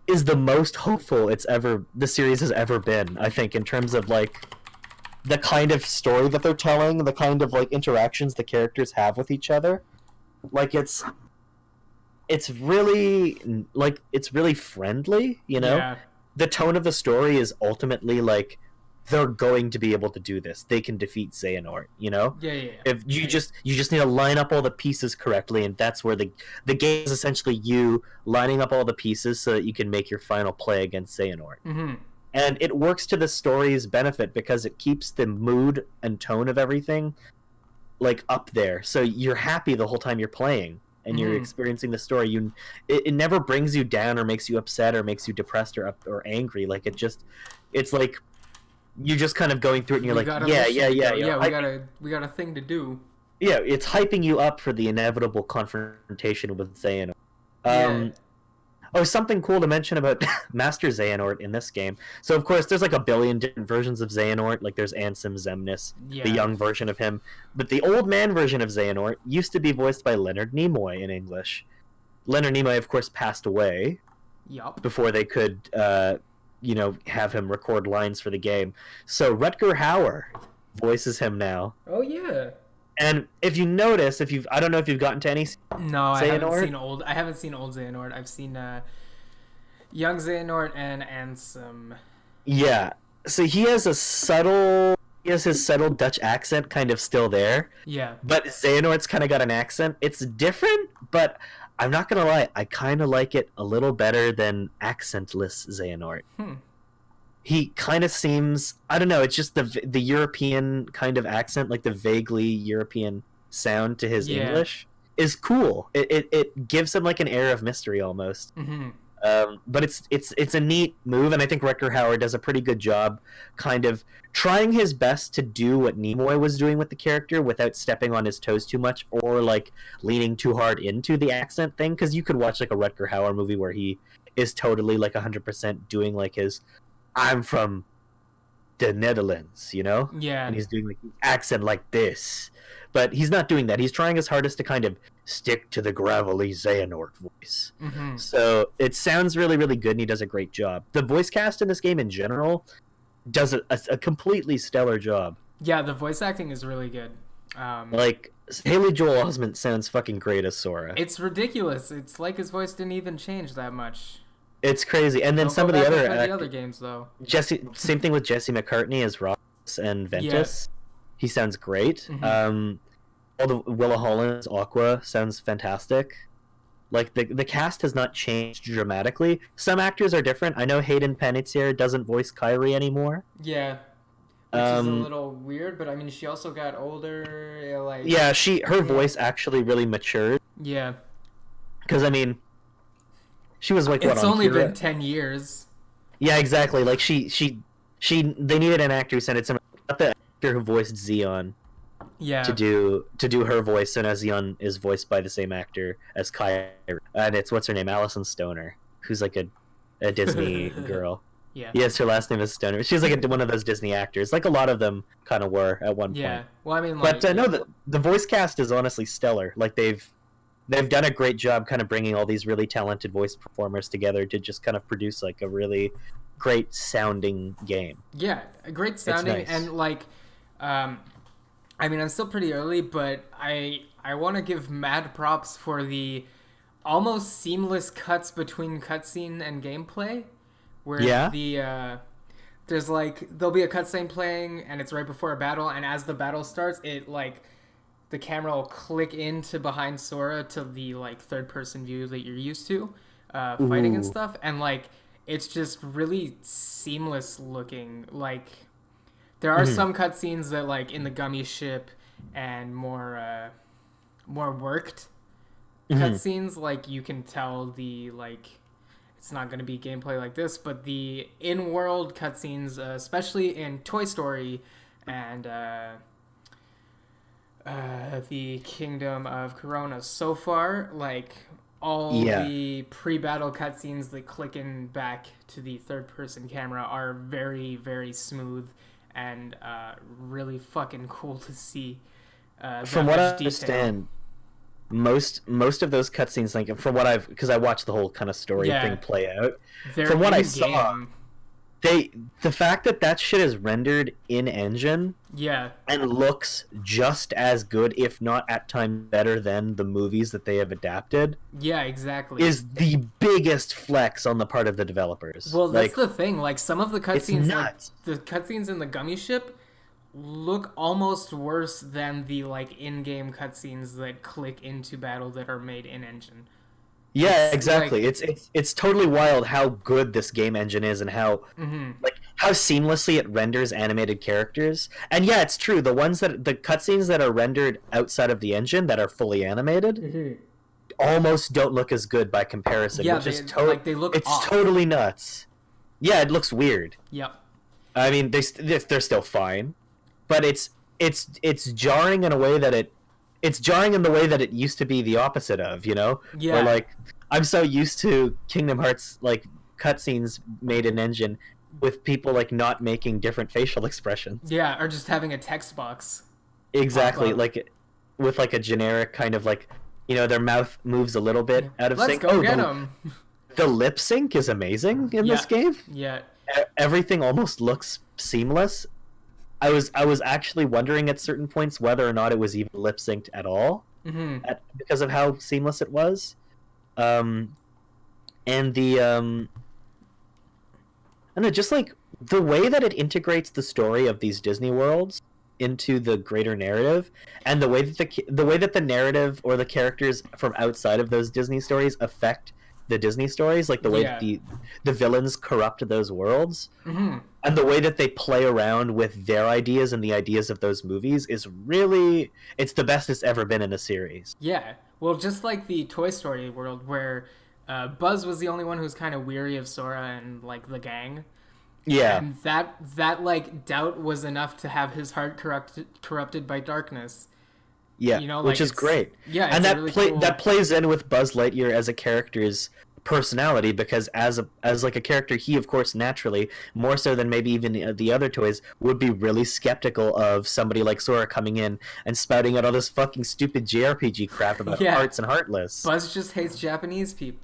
is the most hopeful the series has ever been, I think, in terms of like the kind of story that they're telling, the kind of like interactions the characters have with each other. Like it's really friendly, you know? Yeah. The tone of the story is ultimately like they're going to be able to do this. They can defeat Xehanort, you know? Yeah. If you just need to line up all the pieces correctly, and that's where the game is essentially you lining up all the pieces so that you can make your final play against Xehanort. Mm-hmm. And it works to the story's benefit because it keeps the mood and tone of everything like up there, so you're happy the whole time you're playing and you're experiencing the story. It never brings you down or makes you upset or makes you depressed or angry. Like it's like you're just kind of going through it and you're like, We got a thing to do. Yeah, it's hyping you up for the inevitable confrontation with Xehanort. Oh, something cool to mention about Master Xehanort in this game. So, of course, there's like a billion different versions of Xehanort. Like, there's Ansem Xemnas, the young version of him. But the old man version of Xehanort used to be voiced by Leonard Nimoy in English. Leonard Nimoy, of course, passed away before they could, have him record lines for the game. So, Rutger Hauer voices him now. Oh, yeah. And if you notice, I don't know if you've gotten to any No, Xehanort. I haven't seen old Xehanort. I've seen young Xehanort and Ansem. Yeah. So he has his subtle Dutch accent kind of still there. Yeah. But Xehanort's kind of got an accent. It's different, but I'm not gonna lie, I kind of like it a little better than accentless Xehanort. He kind of seems, I don't know, it's just the European kind of accent, like the vaguely European sound to his English is cool. It gives him like an air of mystery almost. But it's a neat move, and I think Rutger Hauer does a pretty good job kind of trying his best to do what Nimoy was doing with the character without stepping on his toes too much or like leaning too hard into the accent thing, because you could watch like a Rutger Hauer movie where he is totally like 100% doing like his I'm from the Netherlands, you know? Yeah. And he's doing like accent like this. But he's not doing that. He's trying his hardest to kind of stick to the gravelly Xehanort voice. So it sounds really, really good, and he does a great job. The voice cast in this game in general does a completely stellar job. Yeah, the voice acting is really good. Like, Haley Joel Osment sounds fucking great as Sora. It's ridiculous. It's like his voice didn't even change that much. It's crazy. And then Don't some go of the back and play other the other games though. same thing with Jesse McCartney as Ross and Ventus. He sounds great. All the Willa Holland's Aqua sounds fantastic. Like the cast has not changed dramatically. Some actors are different. I know Hayden Panettiere doesn't voice Kyrie anymore. Yeah. Which is a little weird, but I mean she also got older, like her voice actually really matured. Yeah. Because I mean she was like it's only been 10 years. Yeah, exactly. Like they needed an actor who sounded similar. Not the actor who voiced Xeon. Yeah. To do her voice, and as Xeon is voiced by the same actor as Kyrie, and it's what's her name, Alison Stoner, who's like a Disney girl. Yeah. Yes, her last name is Stoner. She's like one of those Disney actors, like a lot of them kind of were at one point. Yeah. Well, I mean, like, but no, the voice cast is honestly stellar. Like they've done a great job, kind of bringing all these really talented voice performers together to just kind of produce like a really great sounding game. Yeah, a great sounding, nice. And like, I mean, I'm still pretty early, but I want to give mad props for the almost seamless cuts between cutscene and gameplay, where the there's like there'll be a cutscene playing and it's right before a battle, and as the battle starts, it like the camera will click into behind Sora to the like third person view that you're used to, fighting and Ooh. stuff, and like it's just really seamless looking. Like there are Mhm. some cutscenes that like in the gummy ship and more worked Mhm. cutscenes, like you can tell the like it's not going to be gameplay like this, but the in-world cutscenes, especially in Toy Story and the Kingdom of Corona, so far, like all Yeah. the pre-battle cutscenes that click in back to the third-person camera are very, very smooth and really fucking cool to see From that what much I detail. understand, most of those cutscenes, like from what I've, because I watched the whole kind of story thing Yeah, play out. they're From what I in saw, game. they the fact that that shit is rendered in engine Yeah, and looks just as good, if not at times better than the movies that they have adapted, yeah, exactly. is the biggest flex on the part of the developers. Well, that's Like, the thing. Like some of the it's cutscenes, like nuts. the cutscenes in the gummy ship, look almost worse than the like in-game cutscenes that click into battle that are made in engine. Yeah, It's exactly. like, It's totally wild how good this game engine is and how mm-hmm. like how seamlessly it renders animated characters. And yeah, it's true. The cutscenes that are rendered outside of the engine that are fully animated Mm-hmm. almost don't look as good by comparison, Yeah, which they is they look it's off. totally nuts. Yeah, it looks weird. Yep. I mean, they're still fine, but it's jarring in a way that it's jarring in the way that it used to be the opposite of, you know, where Yeah. like I'm so used to Kingdom Hearts like cutscenes made in engine with people like not making different facial expressions. Yeah, or just having a text box pop Exactly, up. like with like a generic kind of like, you know, their mouth moves a little Yeah. bit out of Let's sync. go Oh, get them. the lip sync is amazing in this Yeah. game. Yeah. Everything almost looks seamless. I was actually wondering at certain points whether or not it was even lip synced at all, Mm-hmm. because of how seamless it was. Um, and the I don't know, just like the way that it integrates the story of these Disney worlds into the greater narrative, and the way that the narrative or the characters from outside of those Disney stories affect the Disney stories, like the way that Yeah. the villains corrupt those worlds, Mm-hmm. and the way that they play around with their ideas and the ideas of those movies is really, it's the best it's ever been in a series. Yeah. Well, just like the Toy Story world where Buzz was the only one who's kind of weary of Sora and like the gang, Yeah, and that like doubt was enough to have his heart corrupted by darkness. yeah, You know, which like is great. yeah, And it's a really that cool. plays in with Buzz Lightyear as a character's personality, because as like a character, he of course naturally, more so than maybe even the other toys, would be really skeptical of somebody like Sora coming in and spouting out all this fucking stupid JRPG crap about Yeah, hearts and heartless. Buzz just hates Japanese people.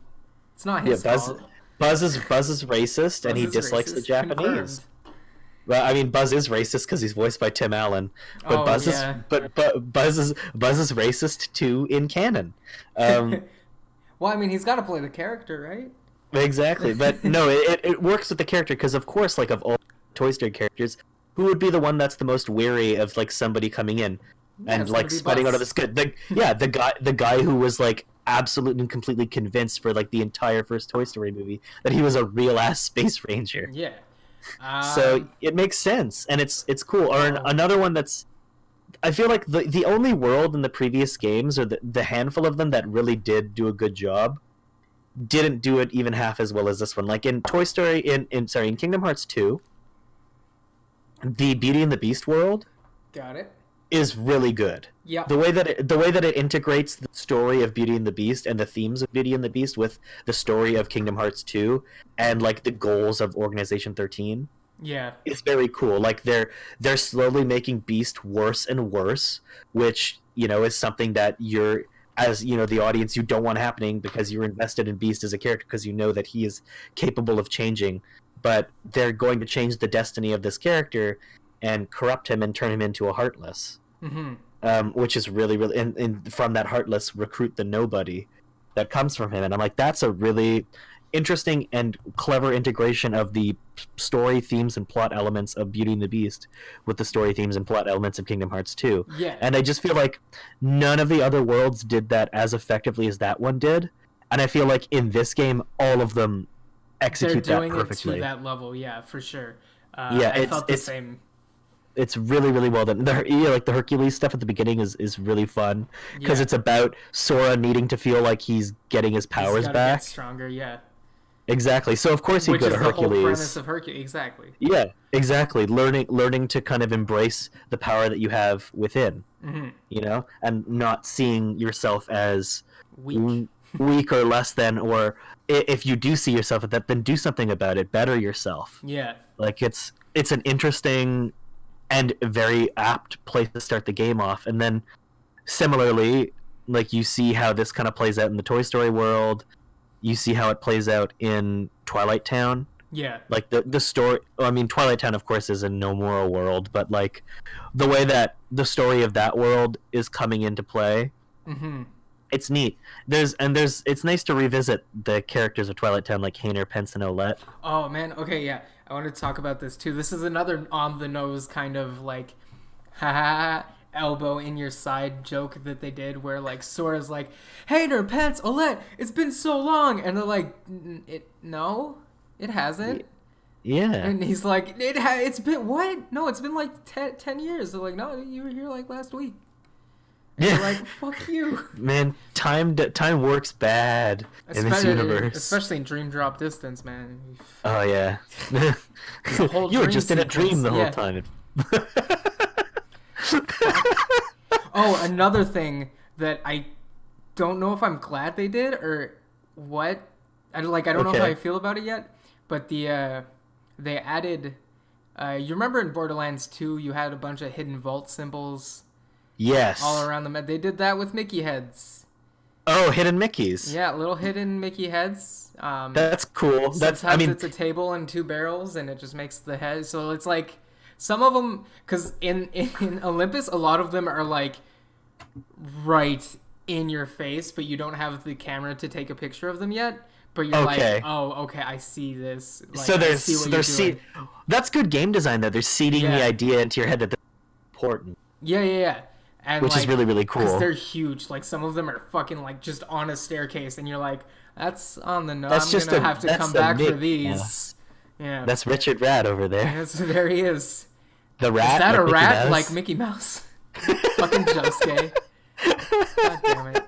It's not Yeah, his fault. Buzz is racist and Buzz he is dislikes the racist. Japanese. Confirmed. Well, I mean, Buzz is racist because he's voiced by Tim Allen, but Oh yeah. Buzz is racist too in canon. Um, Well, I mean, he's got to play the character, right? exactly, but no, it works with the character because, of course, like of all Toy Story characters, who would be the one that's the most weary of like somebody coming in Yeah, and it's gonna like be spouting out all Buzz. this good? The guy who was like absolutely and completely convinced for like the entire first Toy Story movie that he was a real ass space ranger. Yeah. So Um. it makes sense and it's cool. Or Oh. another one that's, I feel like the only world in the previous games, or the handful of them that really did do a good job, didn't do it even half as well as this one. Like in Toy Story, in Kingdom Hearts 2, the Beauty and the Beast world Got it. is really good. Yep. The way that it integrates the story of Beauty and the Beast and the themes of Beauty and the Beast with the story of Kingdom Hearts 2 and like the goals of Organization 13 Yeah. is very cool. Like they're slowly making Beast worse and worse, which, you know, is something that you're, as you know, the audience, you don't want happening because you're invested in Beast as a character because you know that he is capable of changing. But they're going to change the destiny of this character and corrupt him and turn him into a heartless, Mm-hmm. which is really really, and from that heartless recruit the nobody that comes from him. And I'm like, that's a really interesting and clever integration of the story themes and plot elements of Beauty and the Beast with the story themes and plot elements of Kingdom Hearts 2. Yeah. And I just feel like none of the other worlds did that as effectively as that one did. And I feel like in this game, all of them execute They're that doing perfectly. it to that level, yeah, for sure. Yeah, I felt the same. It's really, really well done. Like the Hercules stuff at the beginning is really fun because it's about Sora needing to feel like he's getting his powers He's back. Get stronger, yeah. Exactly. So of course he'd go to Hercules. Which is the whole premise of Hercules, exactly. Yeah, exactly. Learning to kind of embrace the power that you have within, you know, and not seeing yourself as weak or less than, or if you do see yourself at that, then do something about it. Better yourself. Yeah. Like it's an interesting and very apt place to start the game off. And then similarly, like you see how this kind of plays out in the Toy Story world. You see how it plays out in Twilight Town. Yeah. Like the story, I mean, Twilight Town, of course, is a No More world, but like the way that the story of that world is coming into play, it's neat. It's nice to revisit the characters of Twilight Town, like Hayner, Pence, and Olette. Oh man, okay, yeah. I want to talk about this too. This is another on the nose kind of like, haha, elbow in your side joke that they did, where like Sora's like, Hayner, Pence, Olette, it's been so long, and they're like, no, it hasn't. Yeah. And he's like, it's been what? No, it's been like 10 years. They're like, no, you were here like last week. And they're like, fuck you. Man, time works bad in this universe. Especially in Dream Drop Distance, man. Oh, yeah. You were just in a dream the whole time. Oh, another thing that I don't know if I'm glad they did or what. I don't know how I feel about it yet. But they added... you remember in Borderlands 2, you had a bunch of hidden vault symbols... Yes. All around the map. They did that with Mickey heads. Oh, hidden Mickeys. Yeah, little hidden Mickey heads. That's cool. Sometimes it's a table and two barrels, and it just makes the head. So it's like some of them, because in Olympus, a lot of them are like right in your face, but you don't have the camera to take a picture of them yet. But you're like, oh, okay, I see this. Like, so that's good game design, though. They're seeding the idea into your head that they're important. Yeah. And which is really, really cool. Because they're huge. Like, some of them are fucking, like, just on a staircase. And you're like, that's on the nose. I'm going to have to come back for these. Yeah. That's Richard Rat over there. There he is. The rat? Is that a rat like Mickey Mouse? Fucking Josuke. God damn it.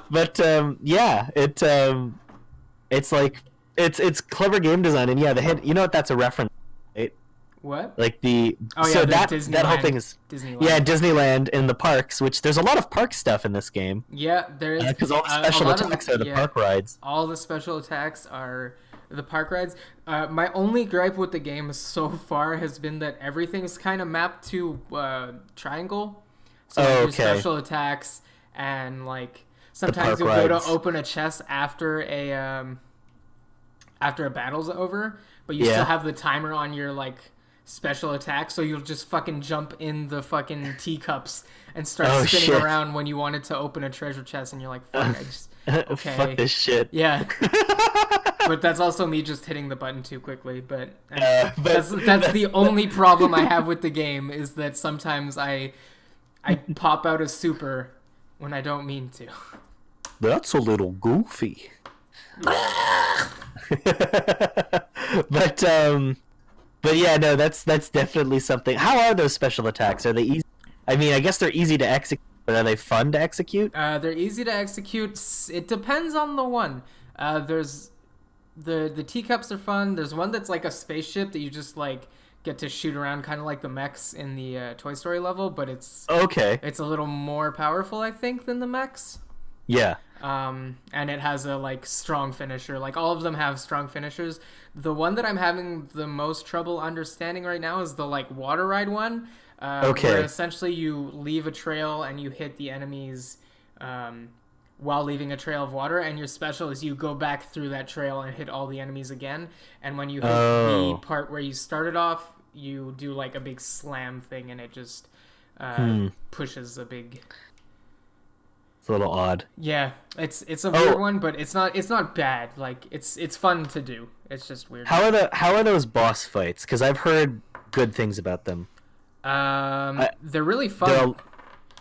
But, yeah. It's like... It's clever game design. And, yeah, the head... You know what that's a reference, right? What? Like the that whole thing is Disneyland. Yeah, Disneyland in the parks, which there's a lot of park stuff in this game. Yeah, there is because all the special attacks are the park rides. All the special attacks are the park rides. My only gripe with the game so far has been that everything's kind of mapped to triangle. So your special attacks and like sometimes you'll go to open a chest after a battle's over, but you still have the timer on your like special attack, so you'll just fucking jump in the fucking teacups and start spinning around when you wanted to open a treasure chest, and you're like, fuck, I just... Okay. Fuck this shit. Yeah. But that's also me just hitting the button too quickly, but that's the only problem I have with the game, is that sometimes I pop out a super when I don't mean to. That's a little goofy. But yeah, no, that's definitely something. How are those special attacks? Are they easy? I mean, I guess they're easy to execute, but are they fun to execute? They're easy to execute. It depends on the one. There's the teacups are fun. There's one that's like a spaceship that you just like get to shoot around, kind of like the mechs in the Toy Story level, but it's a little more powerful, I think, than the mechs. Yeah. And it has a like strong finisher. Like all of them have strong finishers. The one that I'm having the most trouble understanding right now is the like water ride one. Where essentially you leave a trail and you hit the enemies while leaving a trail of water, and your special is you go back through that trail and hit all the enemies again. And when you hit the part where you started off, you do like a big slam thing, and it just pushes a big It's a little odd. Yeah, it's a weird Oh, one, but it's not bad. Like it's fun to do. It's just weird. how are those boss fights? Because I've heard good things about them. I, They're really they're fun.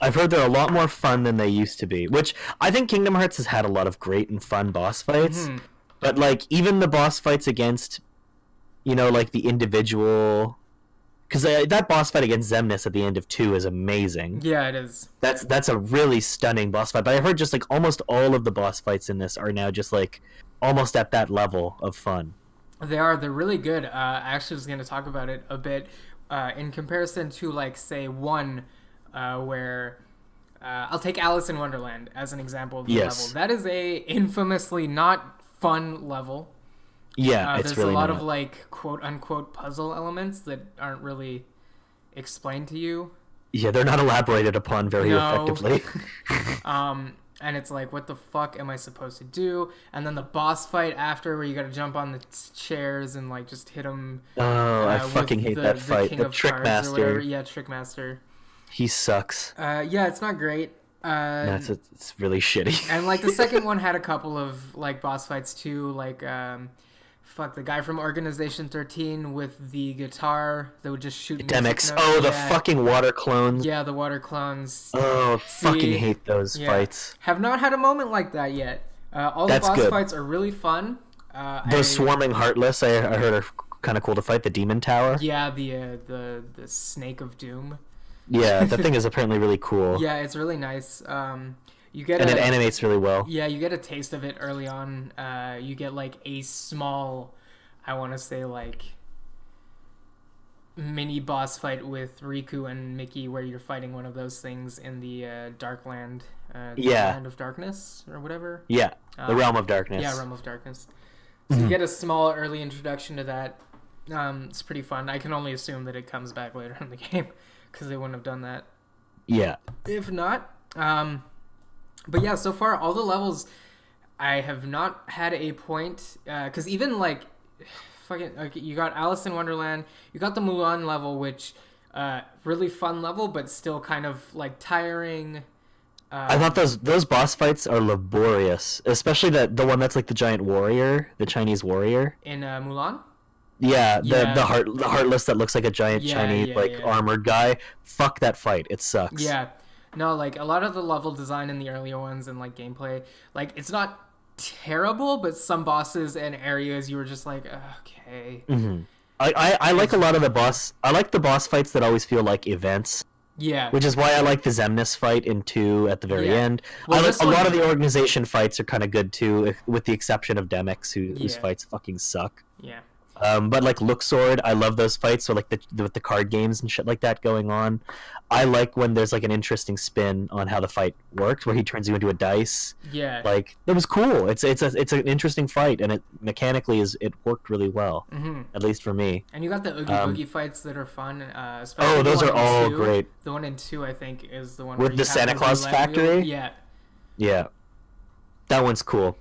I've heard they're a lot more fun than they used to be. Which I think Kingdom Hearts has had a lot of great and fun boss fights. Hmm. But like even the boss fights against, like the individual, because that boss fight against Xemnas at the end of 2 is amazing. Yeah, it is. That's a really stunning boss fight. But I heard just like almost all of the boss fights in this are now just like almost at that level of fun. They are. They're really good. I actually was going to talk about it a bit in comparison to, like, say, one where I'll take Alice in Wonderland as an example of the Yes. level. That is a infamously not fun level. Yeah, it's There's really a lot not. of, like, quote unquote puzzle elements that aren't really explained to you. Yeah, they're not elaborated upon very No. effectively. And it's like, what the fuck am I supposed to do? And then the boss fight after, where you gotta jump on the chairs and, like, just hit them. Oh, I fucking hate that fight. King The of Trick Cards or whatever. Master. Yeah, Trickmaster. He sucks. Yeah, it's not great. It's really shitty. And, like, the second one had a couple of, like, boss fights too. Like, the guy from Organization 13 with the guitar that would just shoot music Demix. notes. Oh, the Yeah. fucking water clones. Yeah, the water clones. Oh, See, fucking hate those yeah. fights. Have not had a moment like that yet. All That's the boss good. fights are really fun. Those swarming heartless, I heard are kind of cool to fight. The Demon Tower. Yeah, the Snake of Doom. Yeah, that thing is apparently really cool. Yeah, it's really nice. You get And it animates really well. Yeah, you get a taste of it early on. You get, like, a small, I want to say, like, mini boss fight with Riku and Mickey, where you're fighting one of those things in the Dark Land, Yeah. Land of Darkness or whatever. Yeah, the Realm of Darkness. Yeah, Realm of Darkness. So you get a small early introduction to that. It's pretty fun. I can only assume that it comes back later in the game, because they wouldn't have done that Yeah. if not. But yeah, so far all the levels, I have not had a point, because even, like, fucking, like, you got Alice in Wonderland, you got the Mulan level, which really fun level, but still kind of, like, tiring. I thought those boss fights are laborious, especially the one that's like the giant warrior, the Chinese warrior. In Mulan. Yeah, Yeah. the heartless that looks like a giant Yeah, Chinese yeah. armored guy. Fuck that fight. It sucks. Yeah. No, like, a lot of the level design in the earlier ones and, like, gameplay, like, it's not terrible, but some bosses and areas you were just like, okay. Mm-hmm. I like a lot of the boss. I like the boss fights that always feel like events, Yeah. which is why I like the Xemnas fight in 2 at the very Yeah. end. Well, I like this a lot one- of the organization fights are kind of good too, with the exception of Demix, whose Yeah. fights fucking suck. Yeah. But like Look Sword, I love those fights. So like with the card games and shit like that going on, I like when there's like an interesting spin on how the fight works, where he turns you into a dice. Yeah. Like that was cool. It's an interesting fight, and it mechanically it worked really well, Mm-hmm. at least for me. And you got the Oogie Boogie fights that are fun. Especially Oh, those the are one in all 2. great. The one in 2, I think, is the one With where the you have Santa Claus roulette wheel. factory? Yeah. Yeah, that one's cool.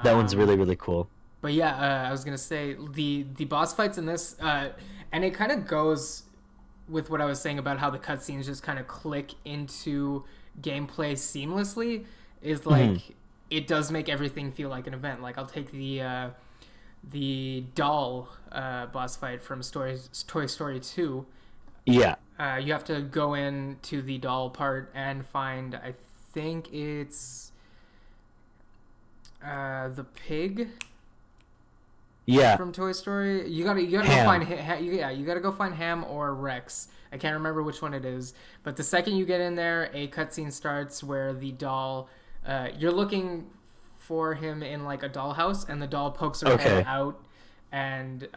That one's really really cool. But yeah, I was gonna say the boss fights in this, and it kind of goes with what I was saying about how the cutscenes just kind of click into gameplay seamlessly. Is like it does make everything feel like an event. Like, I'll take the doll boss fight from Toy Story 2. Yeah. You have to go into the doll part and find, I think it's the pig. Yeah. From Toy Story. You gotta go Ham. find you gotta go find Ham or Rex. I can't remember which one it is. But the second you get in there, a cutscene starts where the doll, you're looking for him in, like, a dollhouse, and the doll pokes her head out and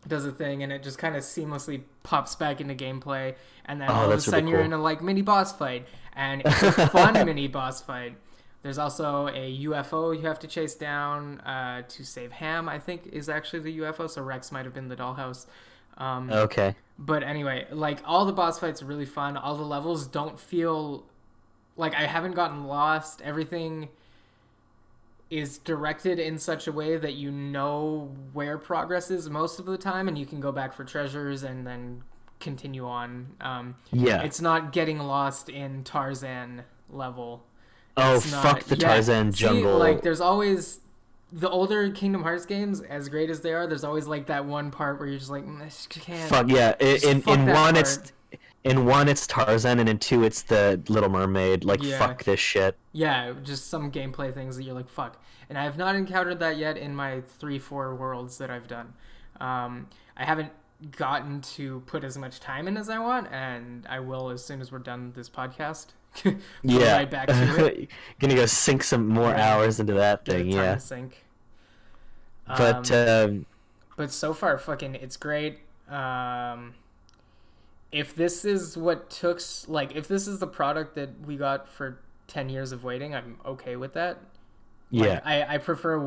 does a thing, and it just kind of seamlessly pops back into gameplay. And then all of a that's really sudden you're cool. in a, like, mini boss fight, and it's a fun mini boss fight. There's also a UFO you have to chase down to save Ham, I think, is actually the UFO. So Rex might have been the dollhouse. Okay. But anyway, like, all the boss fights are really fun. All the levels don't feel like I haven't gotten lost. Everything is directed in such a way that you know where progress is most of the time, and you can go back for treasures and then continue on. Yeah. It's not getting lost in Tarzan level. Oh, It's not. fuck the Yeah. Tarzan See, jungle. like there's always the older Kingdom Hearts games, as great as they are. There's always like that one part where you're just like, I just can't. Fuck yeah! Fuck In that one, part. in one it's Tarzan, and in two it's the Little Mermaid. Like Yeah. fuck this shit. Yeah, just some gameplay things that you're like, fuck. And I have not encountered that yet in my 3-4 worlds that I've done. I haven't gotten to put as much time in as I want, and I will as soon as we're done this podcast. Yeah, Right back to it. Gonna go sink some more hours into that Get a thing. time Yeah, to sink. but But so far, fucking, it's great. If this is what took, like, if this is the product that we got for 10 years of waiting, I'm okay with that. Like, yeah, I prefer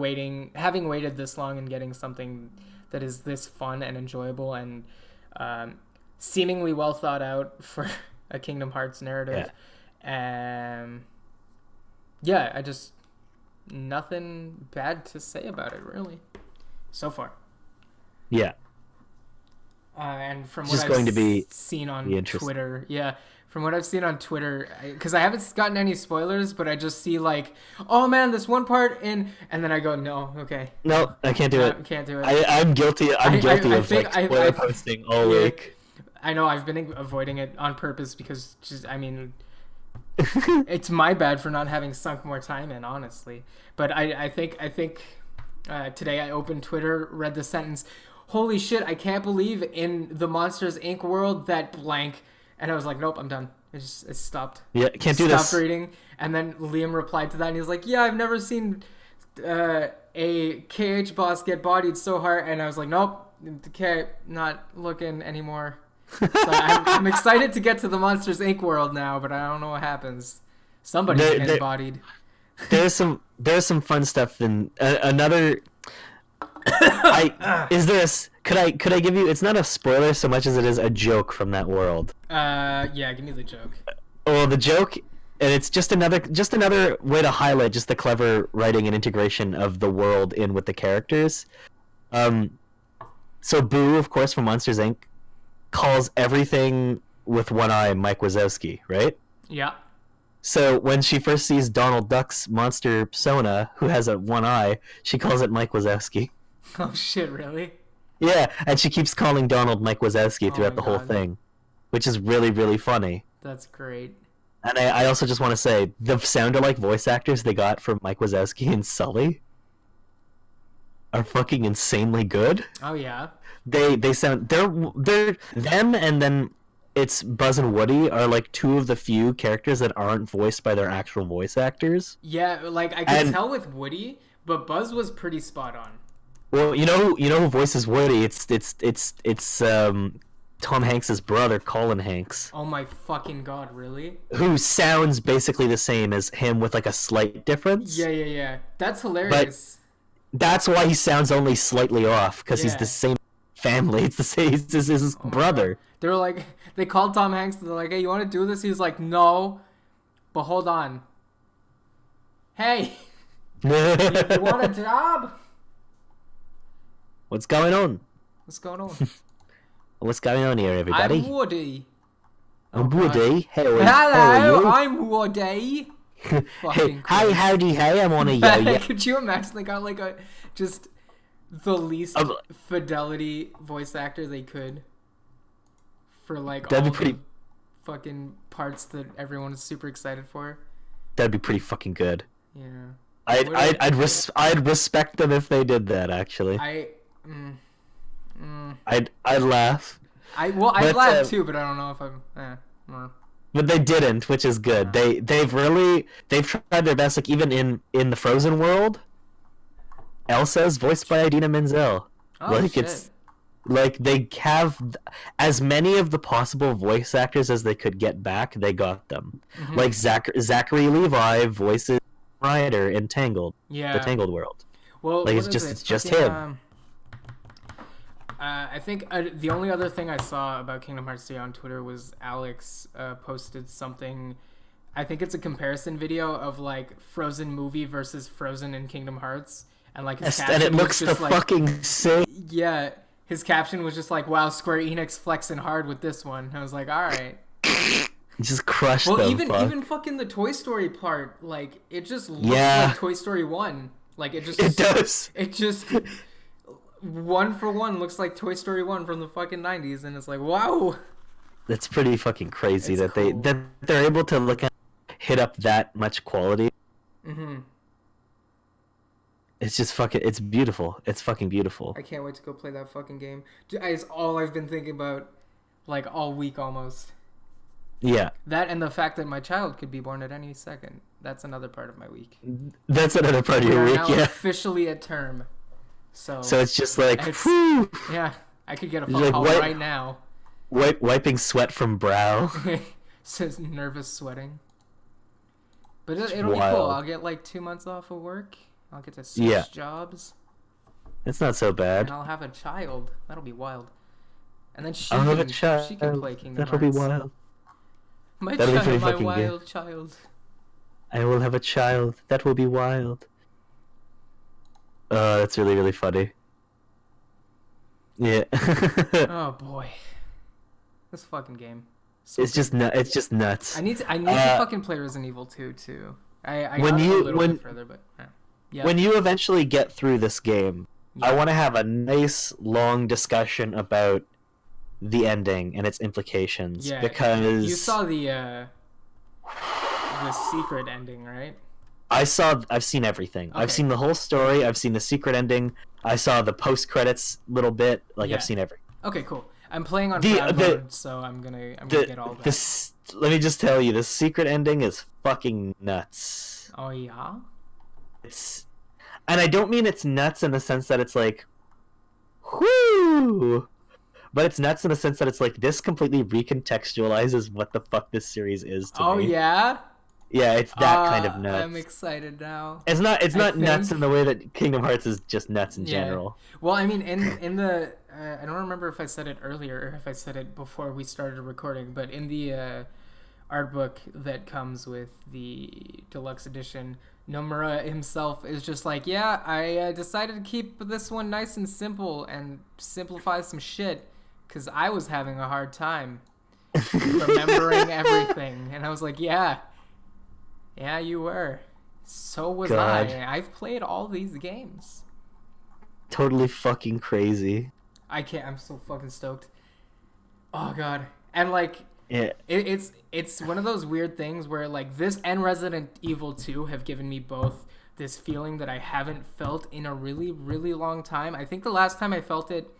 having waited this long and getting something that is this fun and enjoyable and seemingly well thought out for a Kingdom Hearts narrative. Yeah, I just, nothing bad to say about it, really, so far. yeah. And from It's what just I've going to be seen on interesting. Twitter, from what I've seen on Twitter, because I haven't gotten any spoilers, but I just see like, oh man, this one part and then I go, no, okay, No, I can't do it. Can't do it. I'm guilty. I'm guilty of think like spoiler posting all week. I know I've been avoiding it on purpose because it's my bad for not having sunk more time in, honestly. But I think today I opened Twitter, read the sentence, holy shit, I can't believe in the Monsters Inc. world that blank. And I was like, nope, I'm done. It stopped. Yeah, can't do this. Stopped reading. And then Liam replied to that and he was like, yeah, I've never seen a KH boss get bodied so hard. And I was like, nope, okay, not looking anymore. So I'm excited to get to the Monsters Inc. world now, but I don't know what happens. Somebody's getting bodied. There's some fun stuff in another. Could I give you? It's not a spoiler so much as it is a joke from that world. Yeah, give me the joke. Well, the joke, and it's just another way to highlight just the clever writing and integration of the world in with the characters. So Boo, of course, from Monsters Inc., calls everything with one eye Mike Wazowski, right? Yeah. So when she first sees Donald Duck's monster Sona, who has a one eye, she calls it Mike Wazowski. Oh shit, really? Yeah, and she keeps calling Donald Mike Wazowski throughout the whole God. thing, which is really, really funny. That's great. And I also just want to say, the sound-alike voice actors they got from Mike Wazowski and Sully are fucking insanely good. Oh yeah. They sound they're them, and then it's Buzz and Woody are like two of the few characters that aren't voiced by theum, actual voice actors. Yeah, like I could tell with Woody, but Buzz was pretty spot on. Well, you know who voices Woody? It's Tom Hanks's brother, Colin Hanks. Oh my fucking god, really? Who sounds basically the same as him with like a slight difference. Yeah. That's hilarious. But that's why he sounds only slightly off, because he's the same family. It's the same. It's his brother. They were like, they called Tom Hanks. They're like, hey, you want to do this? He was like, no, but hold on. Hey, you want a job? What's going on? What's going on? What's going on here, everybody? I'm Woody. I'm Woody. Hey, how Hello, are you? I'm Woody. Hey, hi, howdy, hey, I'm on a yo-yo. Could you imagine they got like just the least fidelity voice actor they could for like That'd all be pretty. the fucking parts that everyone is super excited for? That'd be pretty fucking good. Yeah. I'd respect them if they did that. Actually, I'd laugh. I'd laugh too, but I don't know if I'm. But they didn't, which is good. They've tried their best. Like even in the Frozen world, Elsa's voiced by Idina Menzel. Oh, like shit. it's like they have as many of the possible voice actors as they could get back. They got them. Mm-hmm. Like Zachary Levi voices Ryder in Tangled. Yeah. The Tangled world. Well, like it's just him. I think the only other thing I saw about Kingdom Hearts 3 on Twitter was Alex posted something. I think it's a comparison video of like Frozen movie versus Frozen in Kingdom Hearts, and like his caption and it was looks just the like, fucking same. Yeah, his caption was just like, "Wow, Square Enix flexing hard with this one." I was like, "All right." Just crush Well, them. even fucking the Toy Story part, like it just looks Yeah. like Toy Story 1. Like it It does. It just one for one looks like Toy Story 1 from the fucking 90s, and it's like, wow. That's pretty fucking crazy It's that cool. they're able to hit up that much quality. Mm-hmm. It's just fucking. It's beautiful. It's fucking beautiful. I can't wait to go play that fucking game. It's all I've been thinking about, like all week almost. Yeah. That and the fact that my child could be born at any second. That's another part of my week. That's another part of We your are week. now Yeah. officially at term. So it's just like, It's- whew, yeah, I could get a phone like, call what? right now. Wiping sweat from brow. Says nervous sweating. But it'll be cool. wild. I'll get like 2 months off of work. I'll get to switch Yeah. jobs. It's not so And bad. I'll have a child. That'll be wild. And then I'll have a child. she can play Kingdom That'll Hearts. be wild. My That'll be child, pretty my fucking good. wild child. I will have a child. That will be wild. That's really, really funny. Yeah. Oh boy. This fucking game. It's just it's just nuts. I need to fucking play Resident Evil 2 too. I When got you- a little when- bit further, but yeah. When you eventually get through this game, I Yeah. want to have a nice long discussion about the ending and its implications. Yeah, Because you saw the secret ending, right? I've seen everything. Okay. I've seen the whole story. I've seen the secret ending. I saw the post credits little bit. Like Yeah. I've seen everything. Okay, cool. I'm playing on The- cloud the- mode, so I'm gonna get all that. Let me just tell you, the secret ending is fucking nuts. Oh yeah. And I don't mean it's nuts in the sense that it's like, whoo, but it's nuts in the sense that it's like this completely recontextualizes what the fuck this series is to Oh me. yeah. Yeah, it's that kind of nuts. I'm excited now. It's not nuts think- in the way that Kingdom Hearts is just nuts in Yeah. general. Well, I mean, in the I don't remember if I said it earlier or if I said it before we started recording, but in the art book that comes with the deluxe edition, Nomura himself is just like, yeah, I decided to keep this one nice and simple and simplify some shit because I was having a hard time remembering everything, and I was like, yeah, you were. So was God. I've played all these games. Totally fucking crazy. I can't. I'm so fucking stoked. Oh god. And like, Yeah. it's one of those weird things where like this and Resident Evil 2 have given me both this feeling that I haven't felt in a really, really long time. I think the last time I felt it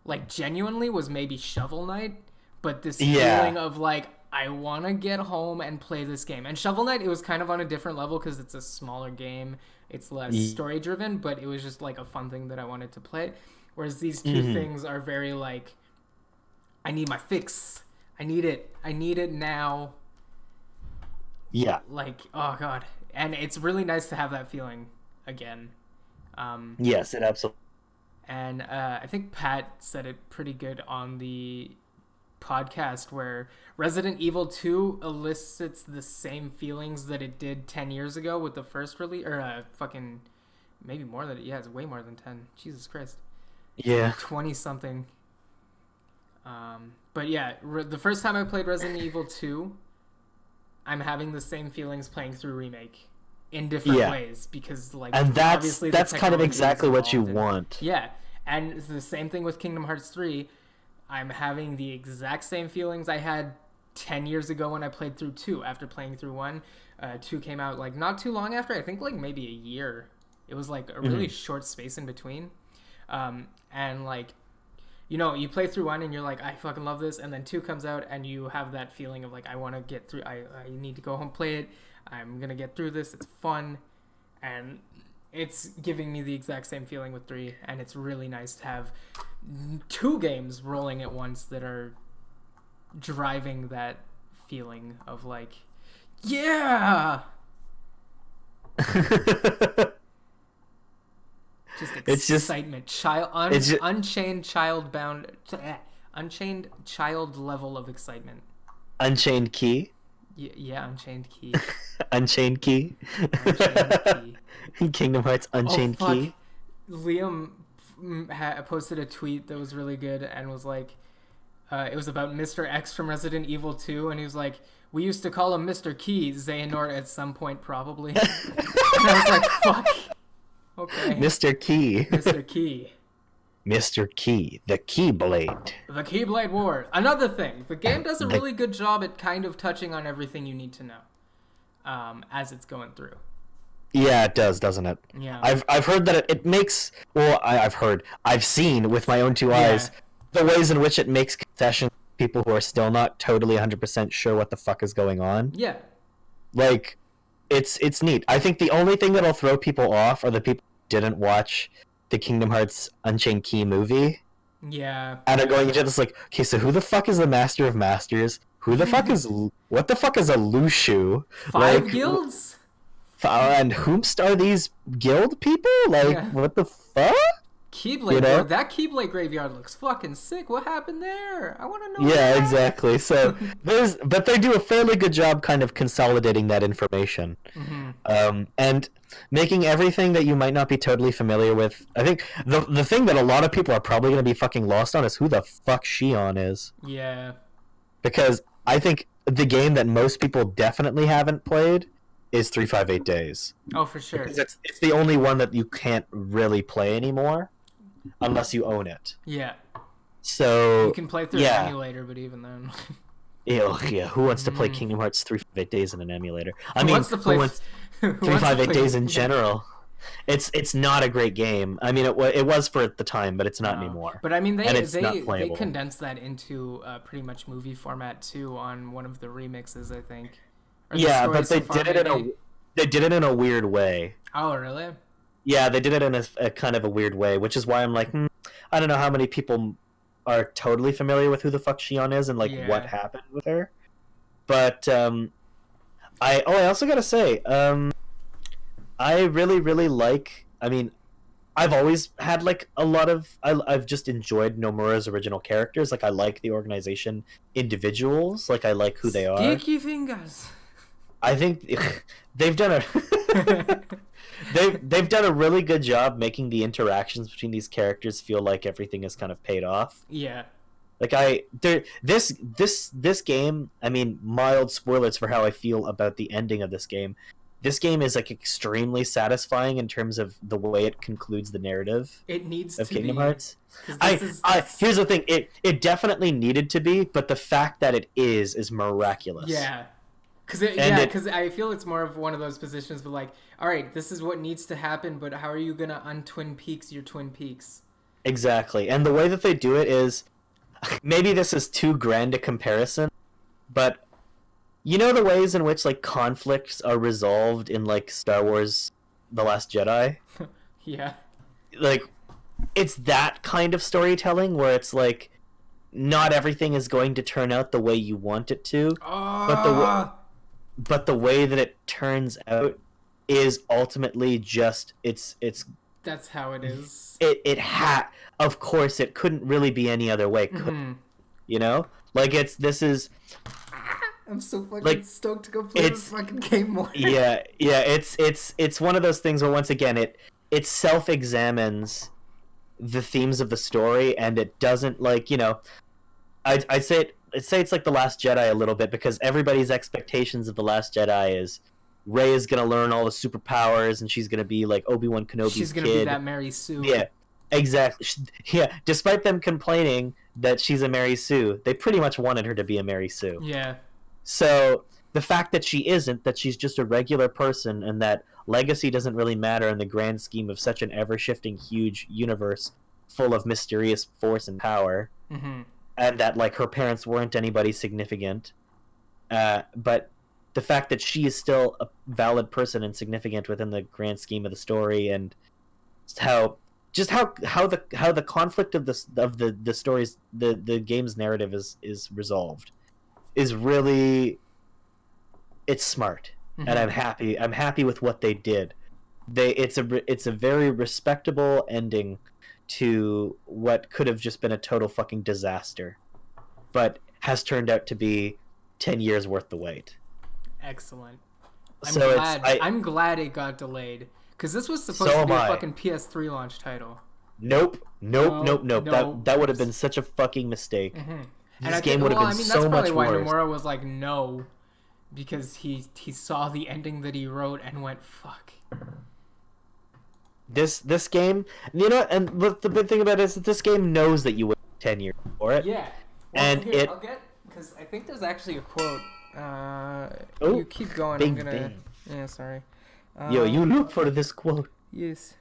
like genuinely was maybe Shovel Knight, but this Yeah. feeling of like I want to get home and play this game. And Shovel Knight, it was kind of on a different level because it's a smaller game. It's less story driven, but it was just like a fun thing that I wanted to play. Whereas these two things are very like, I need my fix. I need it now. Yeah. Like, oh god. And it's really nice to have that feeling again. Yes, it absolutely. And I think Pat said it pretty good on the podcast where Resident Evil 2 elicits the same feelings that it did 10 years ago with the first release, or fucking maybe more than, yeah, it's way more than 10. Jesus Christ. Yeah. 20 something. But yeah, the first time I played Resident Evil 2, I'm having the same feelings playing through Remake in different ways because like, And obviously the that's kind of technology exactly is what you evolved and- want. Yeah, and it's the same thing with Kingdom Hearts 3. I'm having the exact same feelings I had 10 years ago when I played through 2 after playing through 1. 2 came out like not too long after, I think like maybe a year. It was like a really short space in between. And like, you know, you play through 1 and you're like, I fucking love this, and then 2 comes out and you have that feeling of like, I want to get through, I need to go home play it, I'm gonna get through this, it's fun. And it's giving me the exact same feeling with 3, and it's really nice to have 2 games rolling at once that are driving that feeling of like, yeah, just It's just- excitement, it's just- unchained child level of excitement. Unchained Key. Yeah, Unchained Key. Unchained Key. Unchained Key. Kingdom Hearts Unchained Oh, fuck. Key. Liam posted a tweet that was really good and was like, It was about Mr. X from Resident Evil 2, and he was like, "We used to call him Mr. Key, Xehanort at some point, probably." And I was like, "Fuck." Okay. Mr. Key. Mr. Key. Mr. Key, the Keyblade. The Keyblade War. Another thing, the game does a really good job at kind of touching on everything you need to know as it's going through. Yeah, it does, doesn't it? Yeah. I've heard that it makes. Well, I've seen with my own two eyes the ways in which it makes concessions to people who are still not totally 100% sure what the fuck is going on. Yeah. Like, it's neat. I think the only thing that'll throw people off are the people who didn't watch the Kingdom Hearts Unchained Key movie. Yeah. And are going into this like, okay, so who the fuck is the Master of Masters? What the fuck is a Lushu? 5 guilds? And whomst are these guild people? Like, what the fuck? Keyblade, bro, that Keyblade graveyard looks fucking sick. What happened there? I want to know. Yeah, exactly. So but they do a fairly good job kind of consolidating that information, and making everything that you might not be totally familiar with. I think the thing that a lot of people are probably going to be fucking lost on is who the fuck Shion is. Yeah. Because I think the game that most people definitely haven't played is 358 Days. Oh, for sure. Because it's the only one that you can't really play anymore unless you own it. Yeah. So you can play through an emulator, but even then. Yeah, who wants to play Kingdom Hearts 358 Days in an emulator? Who wants to play 358 Days in general? It's not a great game. I mean, it was for the time, but it's not anymore. But I mean, they they condensed that into pretty much movie format too on one of the remixes, I think. Yeah, but they did it in a weird way. Oh, really? Yeah, they did it in a kind of a weird way, which is why I'm like, I don't know how many people are totally familiar with who the fuck Shion is and like what happened with her. But I also gotta say, I really, really like. I mean, I've always had like a lot of. I've just enjoyed Nomura's original characters. Like I like the organization individuals. Like I like who they are. Sticky fingers. I think they've done a they've done a really good job making the interactions between these characters feel like everything is kind of paid off. Yeah. Like this game, I mean, mild spoilers for how I feel about the ending of this game. This game is like extremely satisfying in terms of the way it concludes the narrative. It needs of to Kingdom be. Hearts. Here's the thing: it definitely needed to be, but the fact that it is miraculous. Yeah. Because I feel it's more of one of those positions where like, all right, this is what needs to happen, but how are you gonna un-Twin Peaks your Twin Peaks? Exactly, and the way that they do it is, maybe this is too grand a comparison, but you know the ways in which like conflicts are resolved in like Star Wars: The Last Jedi. Yeah. Like, it's that kind of storytelling where it's like, not everything is going to turn out the way you want it to, but the way that it turns out is ultimately just it's that's how it is. Of course it couldn't really be any other way, you know? Like I'm so fucking stoked to go play this fucking game more. It's one of those things where once again it self-examines the themes of the story, and it doesn't, like, you know, I'd say it's like The Last Jedi a little bit, because everybody's expectations of The Last Jedi is Rey is gonna learn all the superpowers and she's gonna be like Obi-Wan Kenobi's kid. She's gonna be that Mary Sue. Yeah, exactly. Yeah, despite them complaining that she's a Mary Sue, they pretty much wanted her to be a Mary Sue. Yeah. So the fact that she isn't, that she's just a regular person, and that legacy doesn't really matter in the grand scheme of such an ever-shifting, huge universe full of mysterious force and power, and that like her parents weren't anybody significant, but the fact that she is still a valid person and significant within the grand scheme of the story, and how the conflict of the stories, the game's narrative is resolved, is really, it's smart, and I'm happy with what they did. It's a very respectable ending to what could have just been a total fucking disaster, but has turned out to be 10 years worth the wait. Excellent. I'm I'm glad it got delayed, because this was supposed to be a fucking PS3 launch title. Nope. That would have been such a fucking mistake. And this game would have been that's so probably much why worse. Nomura was like, no, because he saw the ending that he wrote and went, fuck. This game, you know, and the big thing about it is that this game knows that you waited 10 years for it. Yeah. Well, And here, it. I'll get, because I think there's actually a quote. Oh, You keep going. big I'm gonna. bang. Yeah, sorry. Yo, you look for this quote. Yes.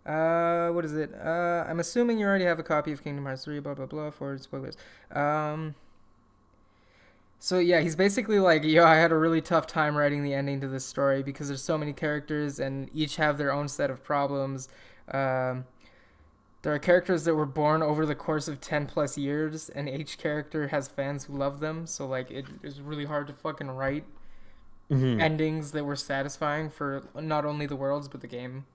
What is it? I'm assuming you already have a copy of Kingdom Hearts 3, blah, blah, blah, forward spoilers. So yeah, he's basically like, yo, I had a really tough time writing the ending to this story because there's so many characters and each have their own set of problems. There are characters that were born over the course of 10 plus years and each character has fans who love them. So like, it is really hard to fucking write endings that were satisfying for not only the worlds, but the game,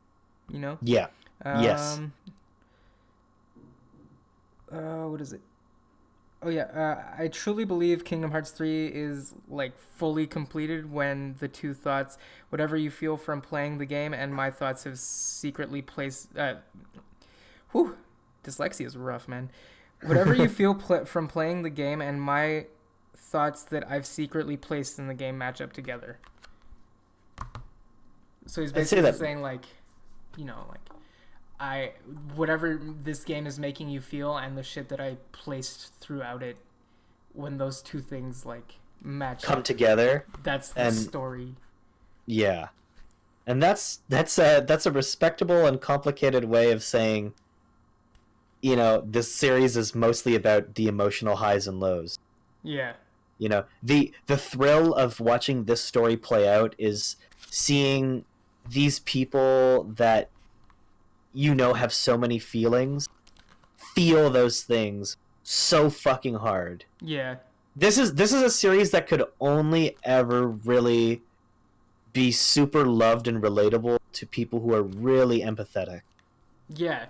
you know? Yeah. Yes. What is it? Oh yeah, I truly believe Kingdom Hearts 3 is like fully completed when the two thoughts, whatever you feel from playing the game and my thoughts have secretly placed. Dyslexia is rough, man. Whatever you feel from playing the game and my thoughts that I've secretly placed in the game match up together. So he's basically saying like, you know, like. Whatever this game is making you feel and the shit that I placed throughout it, when those two things like come together, that's the story. Yeah, and that's a respectable and complicated way of saying, you know, this series is mostly about the emotional highs and lows. Yeah, you know, the thrill of watching this story play out is seeing these people that you know have so many feelings feel those things so fucking hard. Yeah. This is a series that could only ever really be super loved and relatable to people who are really empathetic. Yeah.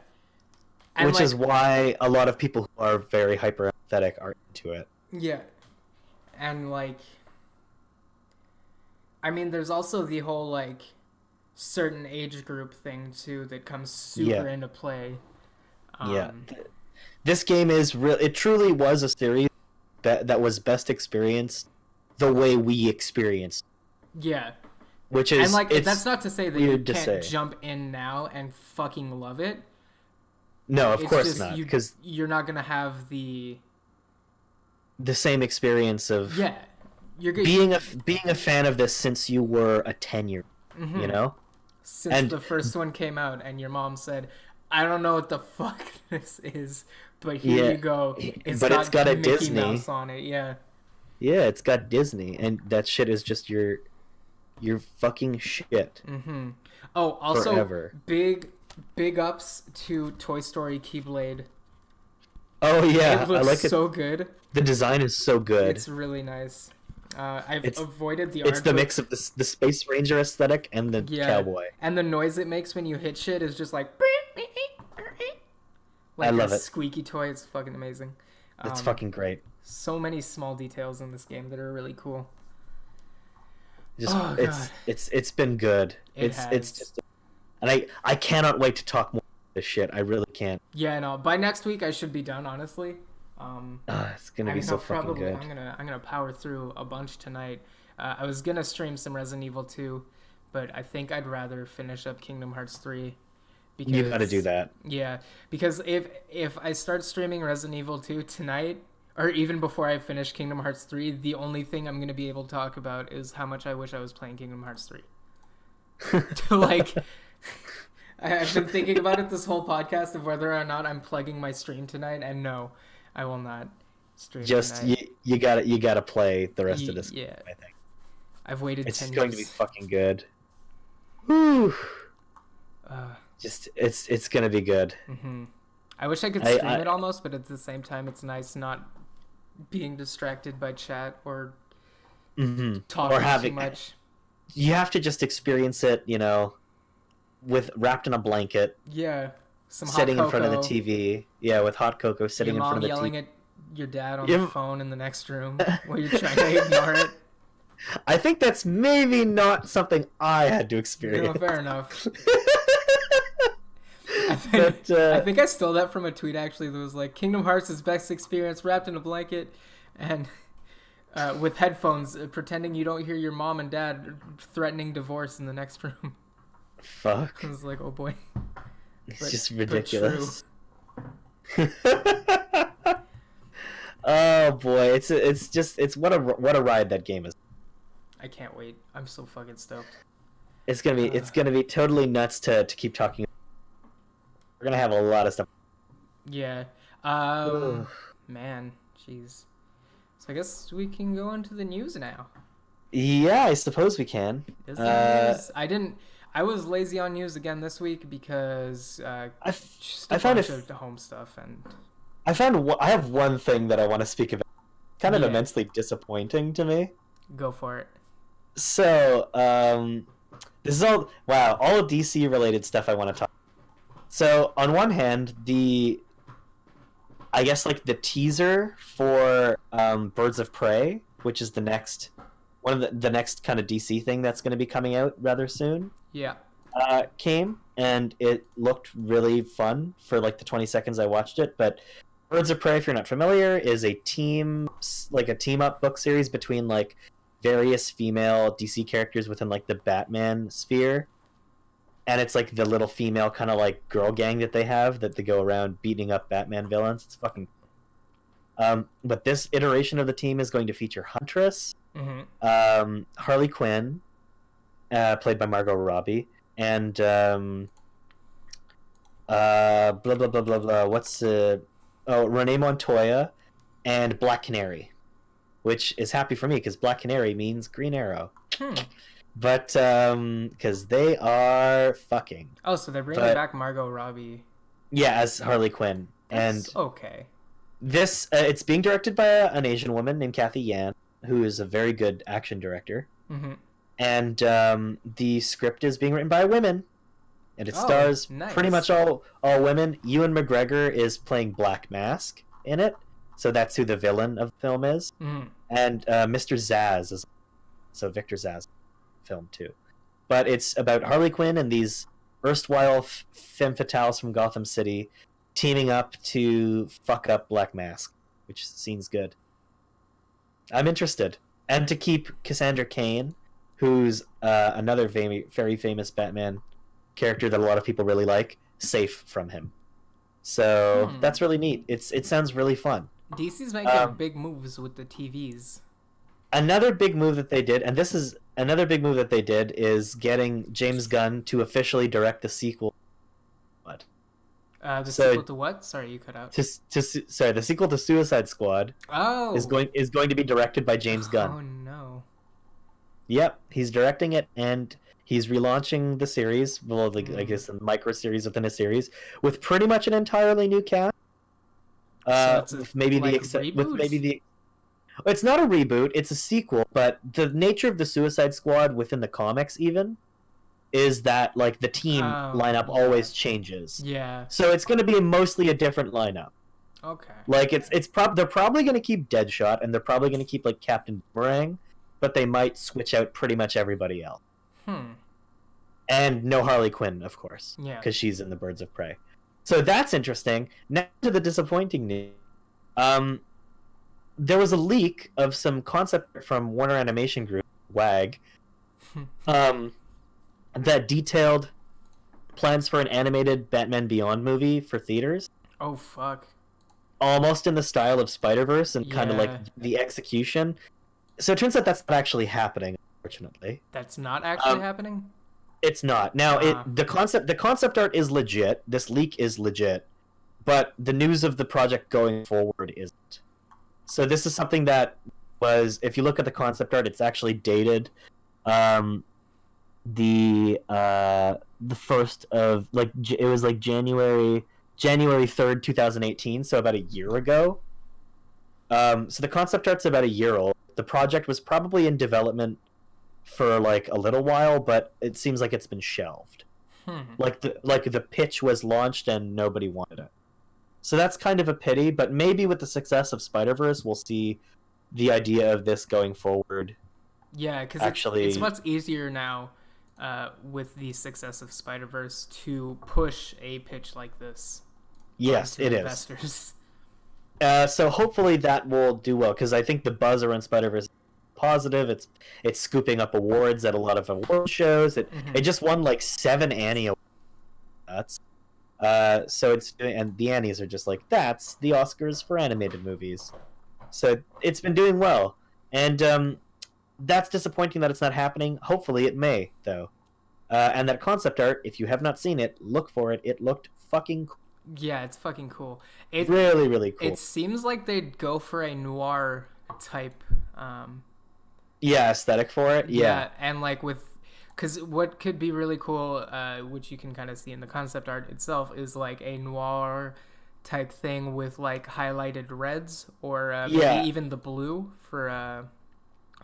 And which is why a lot of people who are very hyper empathetic are into it. Yeah. And like, I mean, there's also the whole like certain age group thing too that comes super into play. This game is real. It truly was a series that was best experienced the way we experienced. Yeah. Which is, and like, that's not to say that you can't say. Jump in now and fucking love it. No, of course not. Because you're not gonna have the same experience of you're being a fan of this since you were a 10-year, you know. Since the first one came out, and your mom said, "I don't know what the fuck this is, but here you go. It's got a Mickey Disney Mouse on it." Yeah. Yeah, it's got Disney, and that shit is just your fucking shit. Mm-hmm. Oh, also forever. big ups to Toy Story Keyblade. Oh yeah, it looks I like so good. The design is so good. It's really nice. I've avoided the It's the mix of the Space Ranger aesthetic and the cowboy. And the noise it makes when you hit shit is just like I love a it. squeaky toy. It's fucking amazing. It's fucking great. So many small details in this game that are really cool. It's been good. It's just, and I cannot wait to talk more about this shit. I really can't. Yeah, no. By next week I should be done, honestly. It's gonna be so fucking good. I'm gonna power through a bunch tonight. I was gonna stream some Resident Evil 2, but I think I'd rather finish up Kingdom Hearts 3. Because, you gotta do that. Yeah, because if I start streaming Resident Evil 2 tonight, or even before I finish Kingdom Hearts 3, the only thing I'm gonna be able to talk about is how much I wish I was playing Kingdom Hearts 3. Like, I've been thinking about it this whole podcast of whether or not I'm plugging my stream tonight, and no. I will not stream tonight. you gotta play the rest of this game, I think. I've waited 10 years. It's going to be fucking good. Whew. It's gonna be good. Mm-hmm. I wish I could stream it almost, but at the same time, it's nice not being distracted by chat or talking too much. You have to just experience it, you know, wrapped in a blanket. Yeah. Sitting in front of the TV. Yeah, with hot cocoa sitting in front of the TV. Your mom yelling at your dad on the phone in the next room while you're trying to ignore it. I think that's maybe not something I had to experience. No, fair enough. But I think I stole that from a tweet actually that was like Kingdom Hearts' best experience wrapped in a blanket and with headphones, pretending you don't hear your mom and dad threatening divorce in the next room. fuck, I was like, oh boy. it's just ridiculous. True. Oh boy, it's what a ride that game is. I can't wait. I'm so fucking stoked. It's gonna be totally nuts to keep talking. We're gonna have a lot of stuff. Yeah. Man, jeez. So I guess we can go into the news now. Yeah, I suppose we can. Is there news? I was lazy on news again this week because just a bunch of the home stuff and. I have one thing that I want to speak about. Kind of immensely disappointing to me. Go for it. So, this is all of DC related stuff I want to talk. So, on one hand, I guess like the teaser for Birds of Prey, which is the next one of the next kind of DC thing that's going to be coming out rather soon. Yeah. Came and it looked really fun for like the 20 seconds I watched it, but Birds of Prey, if you're not familiar, is a team up book series between like various female DC characters within like the Batman sphere, and it's like the little female kind of like girl gang that they have that they go around beating up Batman villains. It's fucking. But this iteration of the team is going to feature Huntress, Harley Quinn, played by Margot Robbie, and blah blah blah blah blah. Renee Montoya, and Black Canary, which is happy for me because Black Canary means Green Arrow. But because they are fucking. Oh, so they're bringing back Margot Robbie. Yeah, as Harley Quinn. That's and okay. This it's being directed by an Asian woman named Kathy Yan, who is a very good action director. And the script is being written by women. And it stars pretty much all women. Ewan McGregor is playing Black Mask in it, so that's who the villain of the film is. And Mr. Zaz is Victor Zaz film too. But it's about Harley Quinn and these erstwhile femme fatales from Gotham City teaming up to fuck up Black Mask, which seems good. I'm interested, and to keep Cassandra Cain, who's another very famous Batman character that a lot of people really like, safe from him. So that's really neat. It sounds really fun. DC's making big moves with the TVs. Another big move that they did, and this is another big move that they did, is getting James Gunn to officially direct the sequel. What? Sequel to what? Sorry, you cut out. The sequel to Suicide Squad. Is going to be directed by James Gunn. Oh no. Yep, he's directing it, and he's relaunching the series, I guess a micro series within a series, with pretty much an entirely new cast. It's not a reboot; it's a sequel. But the nature of the Suicide Squad within the comics, even, is that like the team lineup always changes. Yeah. So it's going to be mostly a different lineup. Okay. Like they're probably going to keep Deadshot, and they're probably going to keep like Captain Boomerang, but they might switch out pretty much everybody else. And no Harley Quinn, of course. Yeah. Because she's in the Birds of Prey. So that's interesting. Now to the disappointing news. There was a leak of some concept from Warner Animation Group, WAG, that detailed plans for an animated Batman Beyond movie for theaters. Oh, fuck. Almost in the style of Spider-Verse and kind of like the execution. So it turns out that's not actually happening, unfortunately. That's not actually happening? It's not. Now, the concept art is legit. This leak is legit. But the news of the project going forward isn't. So this is something that was, if you look at the concept art, it's actually dated the first of, like, it was like January 3rd, 2018, so about a year ago. So the concept art's about a year old. The project was probably in development for like a little while, but it seems like it's been shelved. Like the pitch was launched and nobody wanted it. So that's kind of a pity, but maybe with the success of Spider-Verse, we'll see the idea of this going forward. Yeah, because it's much easier now with the success of Spider-Verse to push a pitch like this Yes, onto it investors. is. So hopefully that will do well, because I think the buzz around Spider-Verse is positive. It's scooping up awards at a lot of award shows. It just won like 7 Annie awards. That's so it's doing, and the Annies are just like, that's the Oscars for animated movies. So it's been doing well, and that's disappointing that it's not happening. Hopefully it may, though. And that concept art, if you have not seen it, look for it. It looked fucking cool. Yeah, it's fucking cool. Really, really cool. It seems like they'd go for a noir type. Yeah, aesthetic for it. Yeah, and like because what could be really cool, which you can kind of see in the concept art itself, is like a noir type thing with like highlighted reds or maybe even the blue for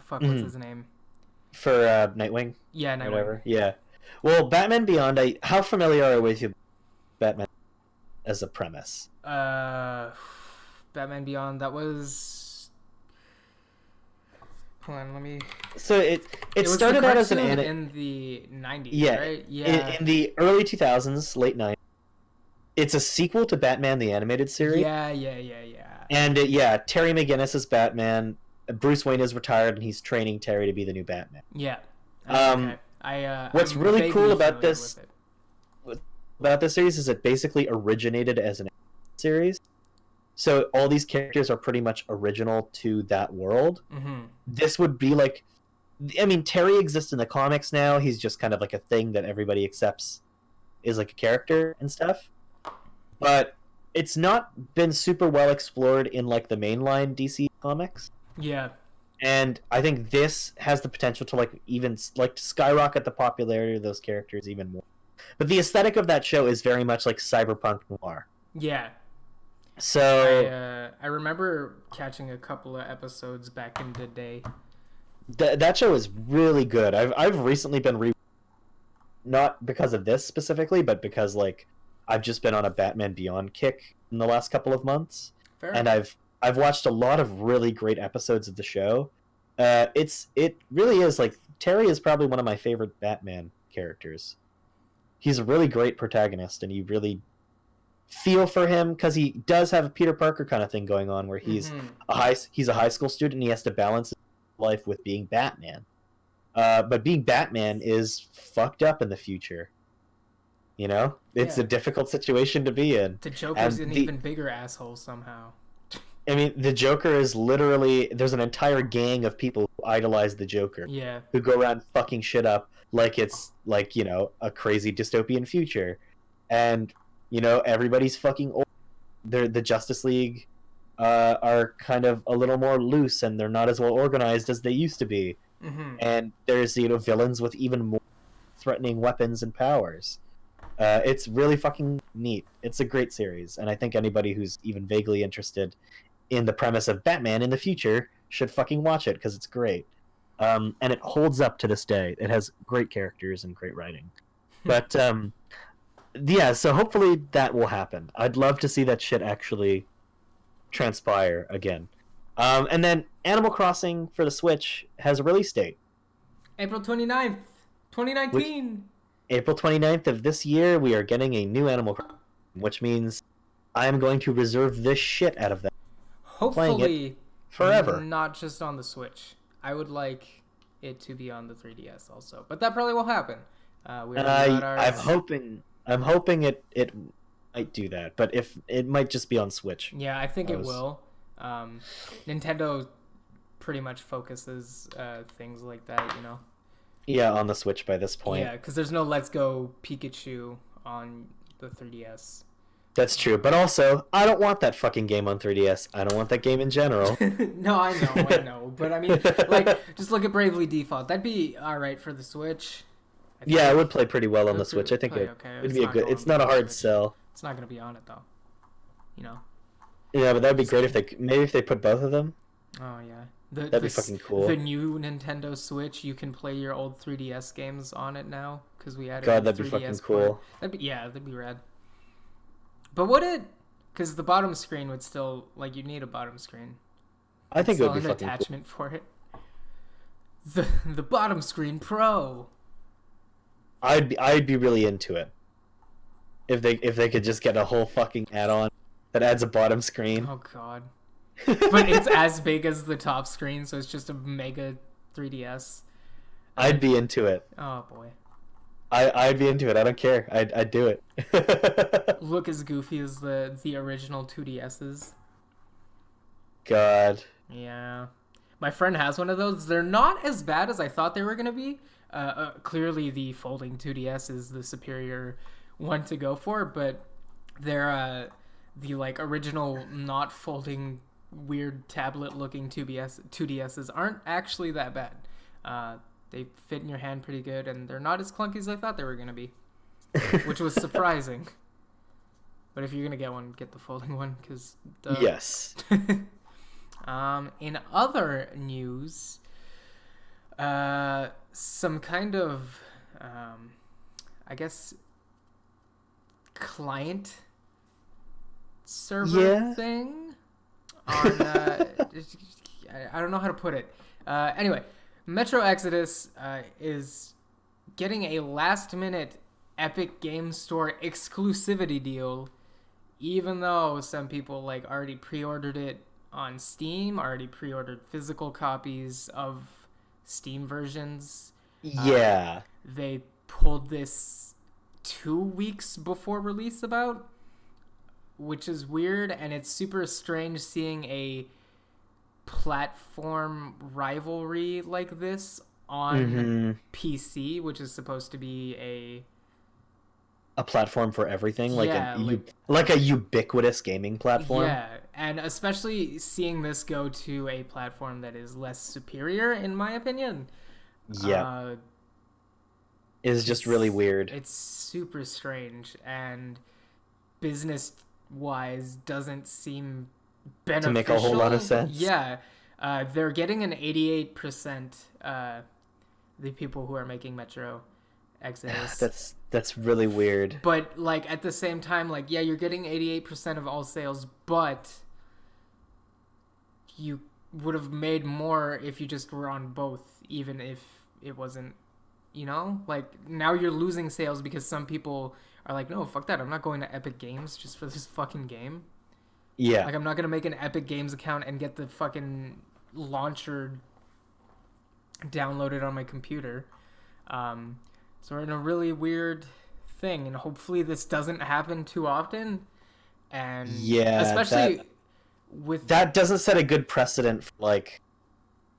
what's his name? For Nightwing. Yeah, Nightwing. Whatever. Yeah. Well, Batman Beyond. How familiar are you with you, Batman, as a premise? Batman Beyond. That was. Hold on, let me. So it started out as an in the 90s, yeah, right? Yeah. In the early 2000s, late 90s. It's a sequel to Batman the Animated Series. Yeah. And Terry McGinnis is Batman. Bruce Wayne is retired, and he's training Terry to be the new Batman. Yeah. Okay. What's really cool about this series is it basically originated as an series. So all these characters are pretty much original to that world. Mm-hmm. This would be like, I mean, Terry exists in the comics now. He's just kind of like a thing that everybody accepts is like a character and stuff. But it's not been super well explored in like the mainline DC comics. Yeah. And I think this has the potential to like even like skyrocket the popularity of those characters even more. But the aesthetic of that show is very much like cyberpunk noir. Yeah. So I remember catching a couple of episodes back in the day. That show is really good. I've recently been not because of this specifically, but because like I've just been on a Batman Beyond kick in the last couple of months. Fair and enough. I've watched a lot of really great episodes of the show. It really is like Terry is probably one of my favorite Batman characters. He's a really great protagonist, and you really feel for him because he does have a Peter Parker kind of thing going on, where he's a high school student and he has to balance his life with being Batman. But being Batman is fucked up in the future. You know, it's a difficult situation to be in. The Joker's an even bigger asshole somehow. I mean, the Joker is literally, there's an entire gang of people who idolize the Joker. Yeah. Who go around fucking shit up like it's like, you know, a crazy dystopian future. And, you know, everybody's fucking old. The Justice League are kind of a little more loose, and they're not as well organized as they used to be. Mm-hmm. And there's, you know, villains with even more threatening weapons and powers. It's really fucking neat. It's a great series, and I think anybody who's even vaguely interested in the premise of Batman in the future should fucking watch it, because it's great. And it holds up to this day. It has great characters and great writing. But, yeah, so hopefully that will happen. I'd love to see that shit actually transpire again. And then Animal Crossing for the Switch has a release date. April 29th, 2019. April 29th of this year, we are getting a new Animal Crossing, which means I'm going to reserve this shit out of that. Hopefully, forever. Not just on the Switch. I would like it to be on the 3DS also, but that probably will happen. I'm hoping it might do that, but if it might just be on Switch. Yeah, I think it will. Nintendo pretty much focuses things like that, you know. Yeah, on the Switch by this point. Yeah, because there's no Let's Go Pikachu on the 3DS. That's true, but also, I don't want that fucking game on 3DS. I don't want that game in general. No, I know. But I mean, like, just look at Bravely Default. That'd be alright for the Switch. Yeah, it would play pretty well on the Switch. I think it'd be a good... It's not a hard sell. It's not going to be on it, though. You know? Yeah, but that'd be great if they put both of them. Oh, yeah. That'd be fucking cool. The new Nintendo Switch, you can play your old 3DS games on it now, because we added God, that'd be fucking cool. That'd be rad. But would it? Because the bottom screen would still, like, you'd need a bottom screen. I think it would be fucking cool. Attachment for it. The bottom screen Pro. I'd be really into it if they could just get a whole fucking add-on that adds a bottom screen. Oh god. But it's as big as the top screen, so it's just a mega 3DS. I'd be into it. Oh boy. I'd be into it. I don't care. I'd do it. Look as goofy as the original 2DSs. God. Yeah. My friend has one of those. They're not as bad as I thought they were going to be. Clearly the folding 2DS is the superior one to go for, but they're the like original not folding weird tablet looking 2DSs aren't actually that bad. They fit in your hand pretty good, and they're not as clunky as I thought they were going to be, which was surprising. But if you're going to get one, get the folding one, because... Yes. In other news, some kind of, I guess, client server thing on, I don't know how to put it. Anyway, Metro Exodus is getting a last-minute Epic Game Store exclusivity deal, even though some people like already pre-ordered it on Steam, already pre-ordered physical copies of Steam versions. Yeah. They pulled this 2 weeks before release about, which is weird, and it's super strange seeing a platform rivalry like this on PC, which is supposed to be a platform for everything, like yeah, like a ubiquitous gaming platform. Yeah, and especially seeing this go to a platform that is less superior, in my opinion. Yeah, is just really weird. It's super strange, and business-wise doesn't seem beneficial. To make a whole lot of sense. Yeah, they're getting an 88%. The people who are making Metro Exodus. That's really weird. But like at the same time, like, yeah, you're getting 88% of all sales, but you would have made more if you just were on both, even if it wasn't, you know? Like, now you're losing sales because some people are like, no, fuck that, I'm not going to Epic Games just for this fucking game. Yeah. Like, I'm not gonna make an Epic Games account and get the fucking launcher downloaded on my computer. So we're in a really weird thing, and hopefully this doesn't happen too often. And yeah, especially that doesn't set a good precedent for like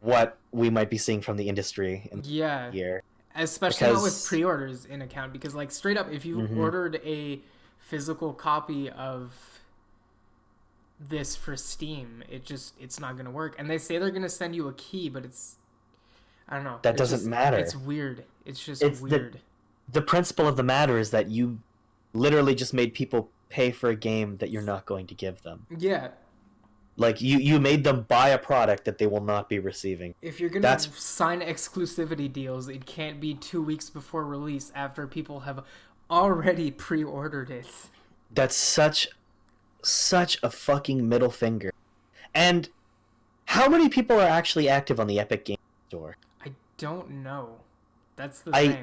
what we might be seeing from the industry in the year. Especially not with pre-orders in account, because like straight up, if you ordered a physical copy of this for Steam, it's not gonna work. And they say they're gonna send you a key, but I don't know. That doesn't matter. It's weird. It's just weird. The principle of the matter is that you literally just made people pay for a game that you're not going to give them. Yeah. Like, you made them buy a product that they will not be receiving. If you're going to sign exclusivity deals, it can't be 2 weeks before release after people have already pre-ordered it. That's such a fucking middle finger. And how many people are actually active on the Epic Game Store? I don't know. That's the thing.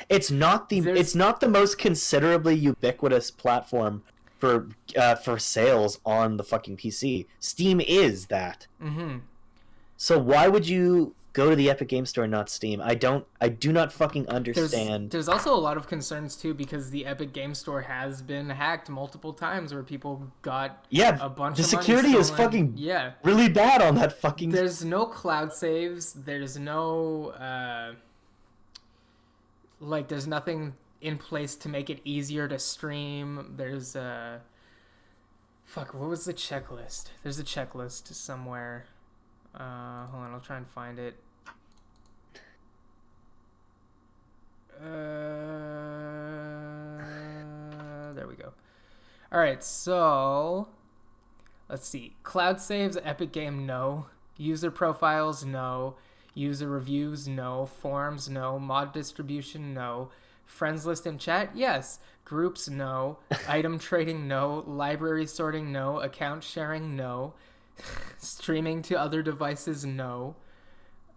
It's not the most considerably ubiquitous platform for sales on the fucking PC. Steam is that. Mm-hmm. So why would you go to the Epic Game Store and not Steam? I do not fucking understand. There's also a lot of concerns too, because the Epic Game Store has been hacked multiple times where people got a bunch of money security is fucking really bad on that fucking. There's no cloud saves. There's no there's nothing in place to make it easier to stream. There's what was the checklist? There's a checklist somewhere. Hold on, I'll try and find it. There we go. All right, so let's see. Cloud saves, Epic Game, no. User profiles, no. User reviews, no. Forums, no. Mod distribution, no. Friends list and chat, yes. Groups, no. Item trading, no. Library sorting, no. Account sharing, no. Streaming to other devices, no.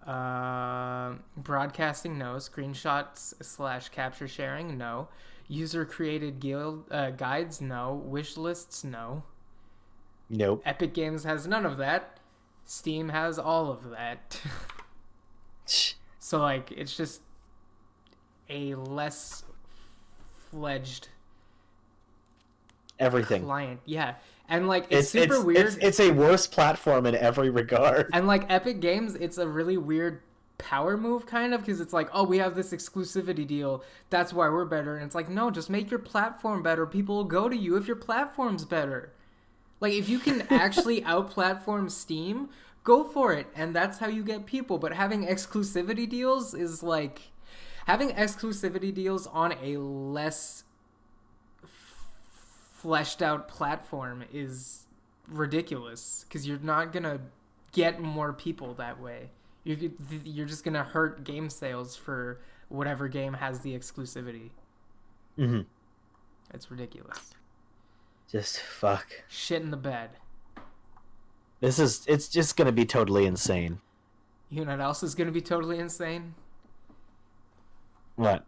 Broadcasting, no. Screenshots slash capture sharing, no. User created guild guides, no. Wish lists, no. Nope. Epic Games has none of that. Steam has all of that. So like it's just a less fledged Everything. client. Yeah. And like it's super weird. It's a worse platform in every regard. And like Epic Games, it's a really weird power move kind of because it's like, oh, we have this exclusivity deal. That's why we're better. And it's like, no, just make your platform better. People will go to you if your platform's better. Like if you can actually out-platform Steam, go for it. And that's how you get people. But having exclusivity deals is like having exclusivity deals on a less fleshed out platform is ridiculous because you're not gonna get more people that way. You're just gonna hurt game sales for whatever game has the exclusivity. Mm-hmm. It's ridiculous. Just fuck. Shit in the bed. It's just gonna be totally insane. You know what else is gonna be totally insane? What?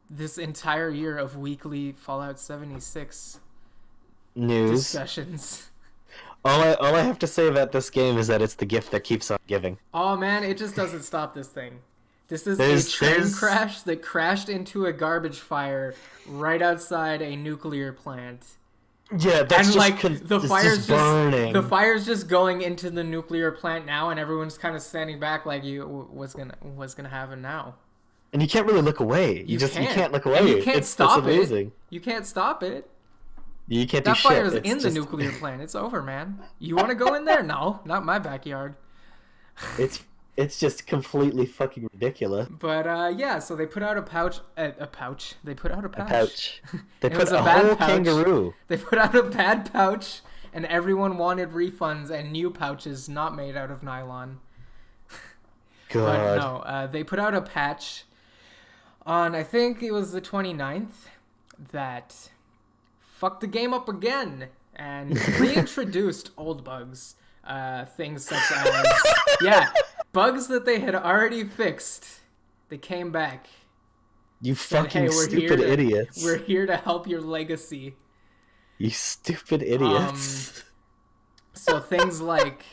This entire year of weekly Fallout 76 News. discussions. All I have to say about this game is that it's the gift that keeps on giving. Oh man, it just doesn't stop this thing. This is a train crash that crashed into a garbage fire right outside a nuclear plant. Yeah, that's And just like the fire's just burning. the fire's just going into the nuclear plant now, and everyone's kind of standing back like, what's gonna happen now? And you can't really look away. You can't look away. And you can't stop it's amazing. it. You can't stop it. You can't do That shit. fire's It's in the just- nuclear plant. It's over, man. You want to go in there? No, not my backyard. It's just completely fucking ridiculous. But yeah, so they put out a pouch. They put out a pouch. A pouch. They It put was a a bad whole pouch. kangaroo. They put out a bad pouch, and everyone wanted refunds and new pouches not made out of nylon. God. But no, they put out a patch on, I think it was the 29th, that fucked the game up again and reintroduced old bugs. Things such as, yeah, bugs that they had already fixed. They came back. You Said, fucking hey, we're stupid here to- idiots. We're here to help your legacy. You stupid idiots. So things like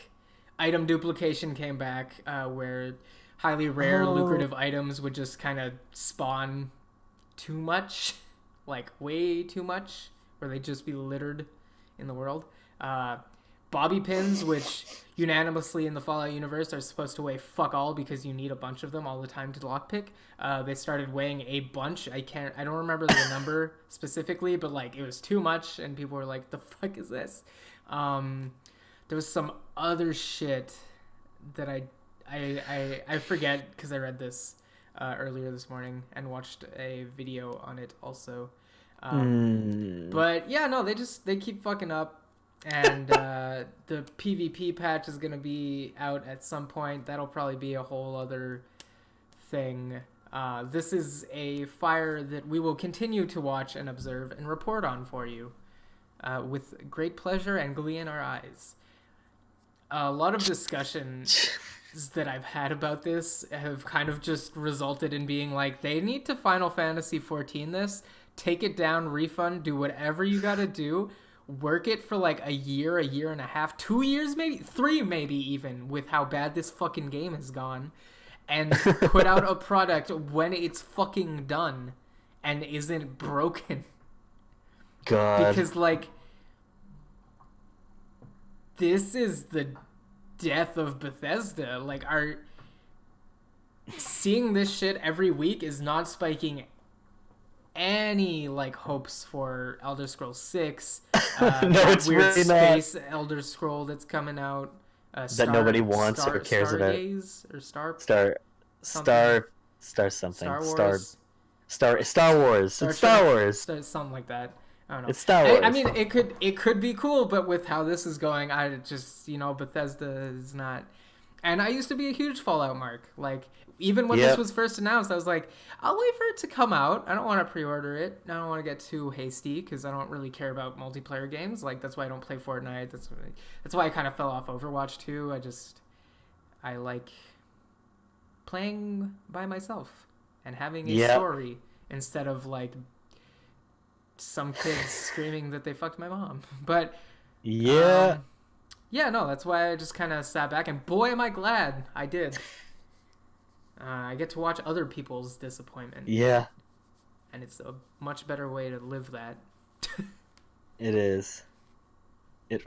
item duplication came back, where highly rare, lucrative items would just kind of spawn too much, like way too much, where they'd just be littered in the world. Bobby pins, which unanimously in the Fallout universe are supposed to weigh fuck all because you need a bunch of them all the time to lockpick. They started weighing a bunch. I don't remember the number specifically, but like it was too much, and people were like, "The fuck is this?" There was some other shit that I forget because I read this earlier this morning and watched a video on it also. But yeah, no, they keep fucking up. And the PvP patch is going to be out at some point. That'll probably be a whole other thing. This is a fire that we will continue to watch and observe and report on for you with great pleasure and glee in our eyes. A lot of discussions that I've had about this have kind of just resulted in being like, they need to Final Fantasy 14 this, take it down, refund, do whatever you got to do. Work it for like a year and a half, 2 years, maybe 3, maybe even, with how bad this fucking game has gone, and put out a product when it's fucking done and isn't broken. God. Because like, this is the death of Bethesda. Like, seeing this shit every week is not spiking any like hopes for Elder Scrolls 6. No, that it's weird really space Elder Scroll that's coming out. That nobody wants or cares about. Stargaze or Star something. Star Wars. Star Wars. It's Star Wars. Something like that. I don't know. It's Star Wars. I mean, it could be cool, but with how this is going, I just, Bethesda is not. And I used to be a huge Fallout mark. Like, even when this was first announced, I was like, I'll wait for it to come out. I don't want to pre-order it. I don't want to get too hasty because I don't really care about multiplayer games. Like, that's why I don't play Fortnite. That's why I kind of fell off Overwatch too. I like playing by myself and having a Yep. story instead of like some kids screaming that they fucked my mom. But Yeah. yeah, no, that's why I just kind of sat back, and boy, am I glad I did. I get to watch other people's disappointment, Yeah. and it's a much better way to live that. It is. It's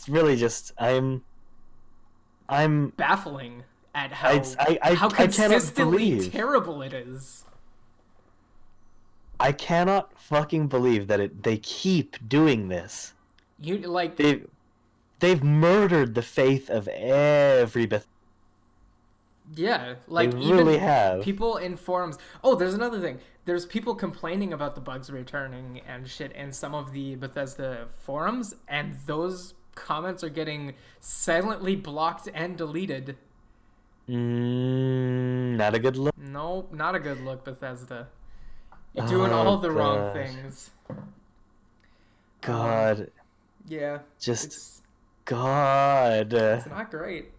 really just I'm Baffling at how I cannot consistently believe. terrible it is. I cannot fucking believe that they keep doing this. You like They've murdered the faith of every Beth. yeah, like They even really have. people in forums. Oh, there's another thing. There's people complaining about the bugs returning and shit in some of the Bethesda forums, and those comments are getting silently blocked and deleted. Not a good look. Nope, not a good look, Bethesda. You're doing all the wrong God. things. God, Yeah, just God. it's not great.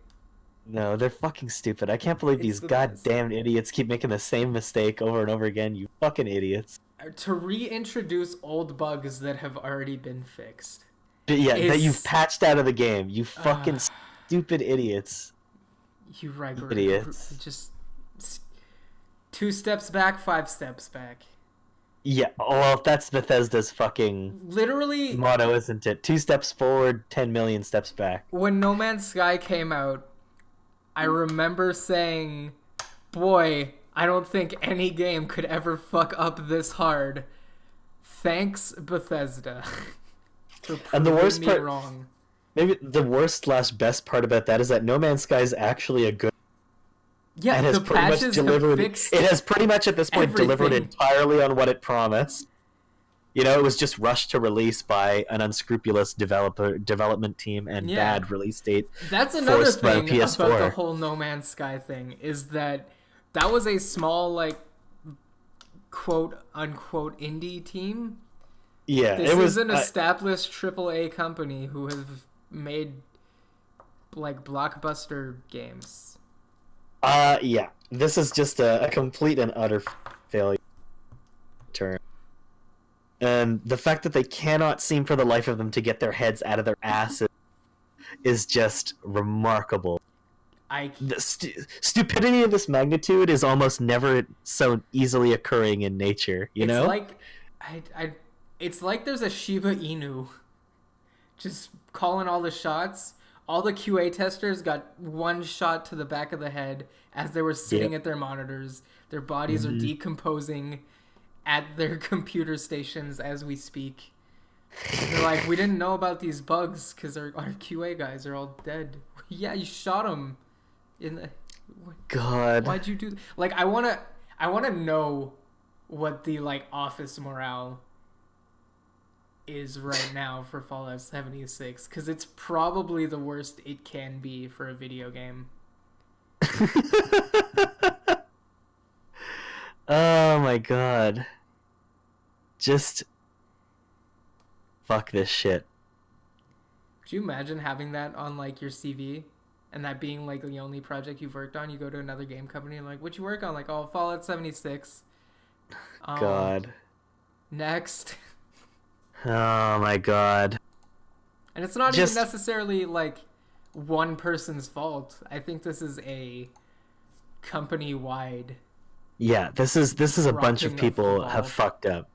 No, they're fucking stupid. I can't believe It's these the best. goddamn idiots keep making the same mistake over and over again. You fucking idiots. To reintroduce old bugs that have already been fixed. But yeah, that Is- you've patched out of the game. You fucking stupid idiots. You right, Idiots. just 2 steps back, 5 steps back. Yeah, well, that's Bethesda's fucking Literally, motto, isn't it? 2 steps forward, 10 million steps back. when No Man's Sky came out, I remember saying, boy, I don't think any game could ever fuck up this hard. Thanks, Bethesda. For And the proving worst me part- wrong. Maybe the worst/best part about that is that No Man's Sky is actually a good. Yeah, And has the pretty much patches delivered. have fixed It has pretty much at this point delivered everything. entirely on what it promised. You know, it was just rushed to release by an unscrupulous development team and Yeah. bad release date. That's another forced by thing PS4. about the whole No Man's Sky thing, is that was a small, like, quote unquote indie team. Yeah, This it was. is an established AAA company who have made like blockbuster games. Yeah. This is just a complete and utter failure. Turn. And the fact that they cannot seem for the life of them to get their heads out of their asses is just remarkable. The stupidity of this magnitude is almost never so easily occurring in nature, you know? It's like it's like there's a Shiba Inu just calling all the shots. All the QA testers got one shot to the back of the head as they were sitting at their monitors. Their bodies are decomposing at their computer stations as we speak. They're like, we didn't know about these bugs because our QA guys are all dead. Yeah, you shot them. God. Why'd you do? Like, I wanna know what the like office morale is right now for Fallout 76, because it's probably the worst it can be for a video game. Oh my god. Just fuck this shit. Could you imagine having that on like your CV and that being like the only project you've worked on? You go to another game company and like, what you work on? Like, oh, Fallout 76. God. Next. Oh my god. And it's not Just- even necessarily like one person's fault. I think this is a company-wide. Yeah, this is a bunch of Dropping of people the have ball. fucked up.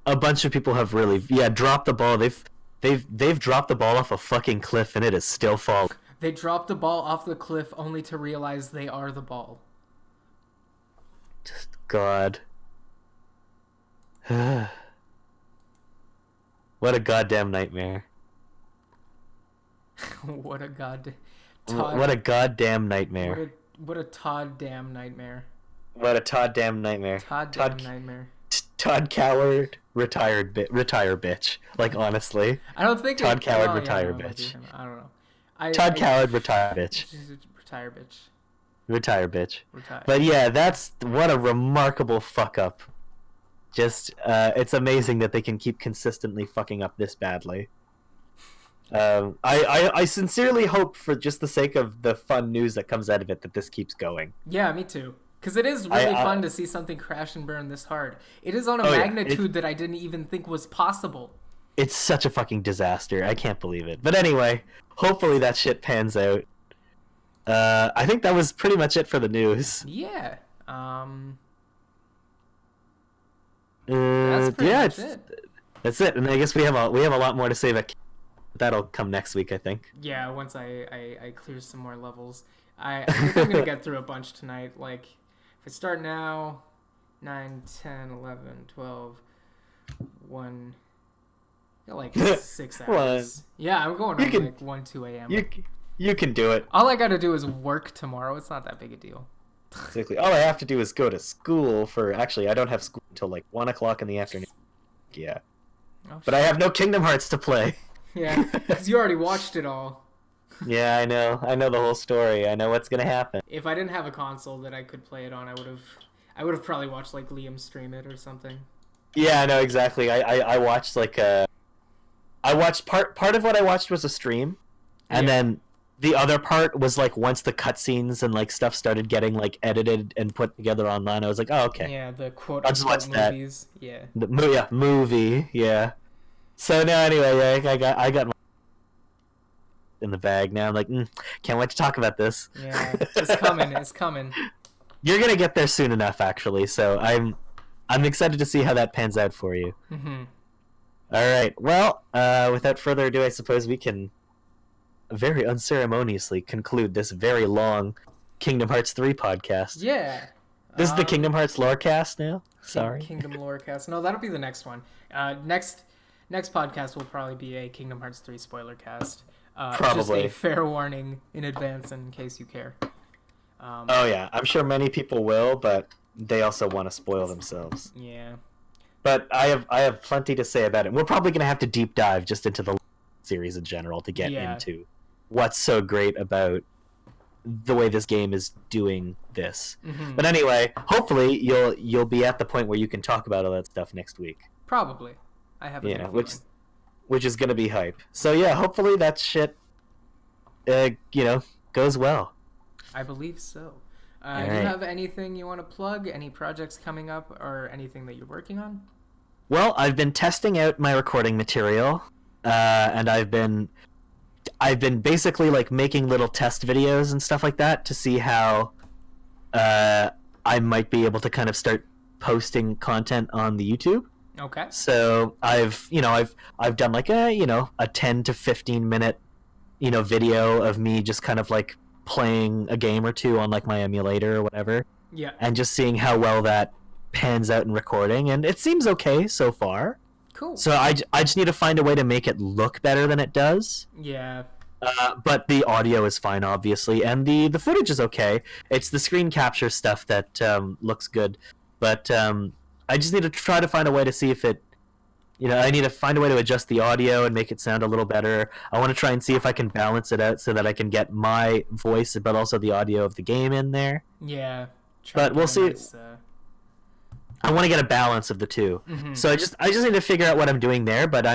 A bunch of people have really dropped the ball. They've dropped the ball off a fucking cliff and it is still falling. They dropped the ball off the cliff only to realize they are the ball. Just God. What a goddamn nightmare. What a god. What a goddamn nightmare. What a Todd damn nightmare. What a Todd damn nightmare. Todd damn nightmare. Todd Coward retire bitch. Like honestly. I don't think Todd Coward, yeah, retire no, bitch. I don't know. Todd Coward retire bitch. Retire bitch. Retire bitch. Retire. But yeah, that's what a remarkable fuck up. Just it's amazing that they can keep consistently fucking up this badly. I sincerely hope, for just the sake of the fun news that comes out of it, that this keeps going. Yeah, me too. Because it is I, really I fun to see something crash and burn this hard. It is on a oh yeah, magnitude that I didn't even think was possible. it's such a fucking disaster. I can't believe it. But anyway, hopefully that shit pans out. I think that was pretty much it for the news. Yeah. That's pretty Yeah, much it. that's it. And I guess we have a lot more to say, but that'll come next week, I think. Yeah, once I clear some more levels. I think I'm going to get through a bunch tonight. Like, if I start now, 9, 10, 11, 12, 1... Got like 6 hours. Yeah, I'm going on like 1, 2 a.m. You can do it. All I got to do is work tomorrow. It's not that big a deal. Exactly. All I have to do is go to school for... Actually, I don't have school until like 1 o'clock in the afternoon. Yeah. Oh, but I have no Kingdom Hearts to play. Yeah, because you already watched it all. Yeah, I know. I know the whole story. I know what's gonna happen. If I didn't have a console that I could play it on, I would have probably watched like Liam stream it or something. Yeah, I know exactly. I watched like I watched part of what I watched was a stream, and then the other part was like once the cutscenes and like stuff started getting like edited and put together online. I was like, oh okay. Yeah, the quote I'll just watch movies. That. Yeah. Yeah, movie. Yeah. So now anyway, yeah, I got my in the bag now. I'm like, can't wait to talk about this. Yeah, it's coming. It's coming. You're gonna get there soon enough, actually. So I'm excited to see how that pans out for you. Mm-hmm. All right. Well, without further ado, I suppose we can very unceremoniously conclude this very long Kingdom Hearts 3 podcast. Yeah. This is the Kingdom Hearts Lorecast now? Sorry. Kingdom Lorecast. No, that'll be the next one. Next podcast will probably be a Kingdom Hearts 3 spoiler cast. Probably. Just a fair warning in advance in case you care. Oh, yeah. I'm sure many people will, but they also want to spoil themselves. Yeah. But I have plenty to say about it. We're probably going to have to deep dive just into the series in general to get into what's so great about the way this game is doing this. Mm-hmm. But anyway, hopefully you'll be at the point where you can talk about all that stuff next week. Probably. I have a good feeling. Which is going to be hype. So yeah, hopefully that shit goes well. I believe so. Do right. you have anything you want to plug? Any projects coming up or anything that you're working on? Well, I've been testing out my recording material, and I've been basically like making little test videos and stuff like that to see how I might be able to kind of start posting content on the YouTube. Okay. So I've done like a 10 to 15 minute video of me just kind of like playing a game or two on like my emulator or whatever. Yeah. And just seeing how well that pans out in recording, and it seems okay so far. Cool. So I just need to find a way to make it look better than it does. Yeah. But the audio is fine, obviously, and the footage is okay. It's the screen capture stuff that looks good, but I just need to try to find a way to see if it, I need to find a way to adjust the audio and make it sound a little better. I want to try and see if I can balance it out so that I can get my voice, but also the audio of the game in there. Yeah. But we'll see. I want to get a balance of the two. Mm-hmm. So I just need to figure out what I'm doing there, but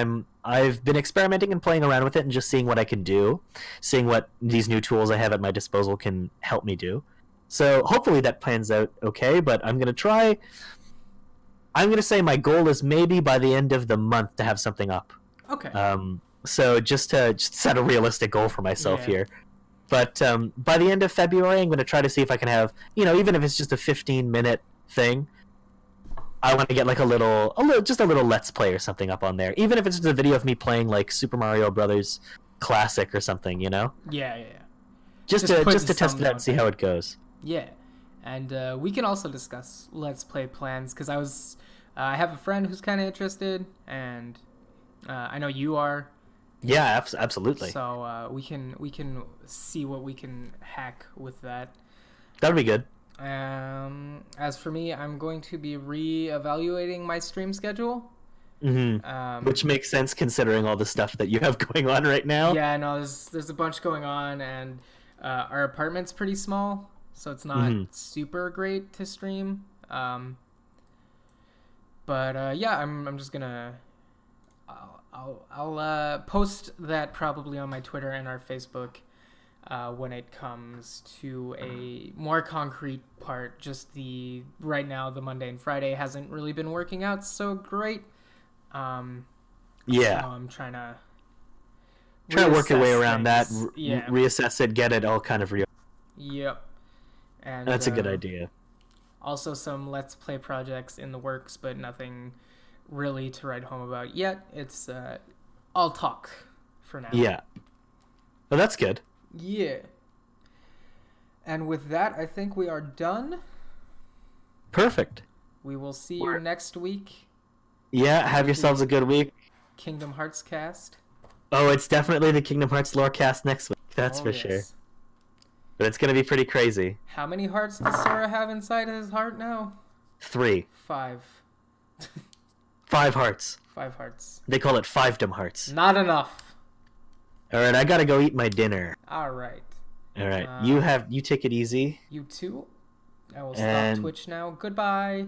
I've been experimenting and playing around with it and just seeing what I can do, seeing what these new tools I have at my disposal can help me do. So hopefully that plans out okay, but I'm going to say my goal is maybe by the end of the month to have something up. Okay. So just to set a realistic goal for myself here. But by the end of February, I'm going to try to see if I can have, even if it's just a 15-minute thing, I want to get like a little Let's Play or something up on there. Even if it's just a video of me playing like Super Mario Brothers Classic or something, Yeah. Just to test it out and see how it goes. Yeah. And we can also discuss Let's Play plans, because I have a friend who's kind of interested, and I know you are. Yeah, absolutely. So we can see what we can hack with that. That would be good. As for me, I'm going to be re-evaluating my stream schedule. Mm-hmm. Which makes sense considering all the stuff that you have going on right now. Yeah, no, there's a bunch going on, and our apartment's pretty small, so it's not super great to stream. But yeah, I'm just gonna. I'll post that probably on my Twitter and our Facebook when it comes to a more concrete part. Just right now the Monday and Friday hasn't really been working out so great. So I'm trying to work your way around things. that. Yeah. Reassess it, get it all kind of real. Yep. And That's a good idea. Also, some Let's Play projects in the works, but nothing really to write home about yet. It's all talk for now. Yeah. Well, that's good. Yeah. And with that, I think we are done. Perfect. We will see you next week. Yeah, have yourselves a good week. Kingdom Hearts cast. Oh, it's definitely the Kingdom Hearts lore cast next week. That's for sure. But it's going to be pretty crazy. How many hearts does Sora have inside his heart now? 3. 5. 5 hearts. 5 hearts. They call it 5-dom hearts. Not enough. All right, I got to go eat my dinner. All right. All right. You take it easy. You too. I will stop Twitch now. Goodbye.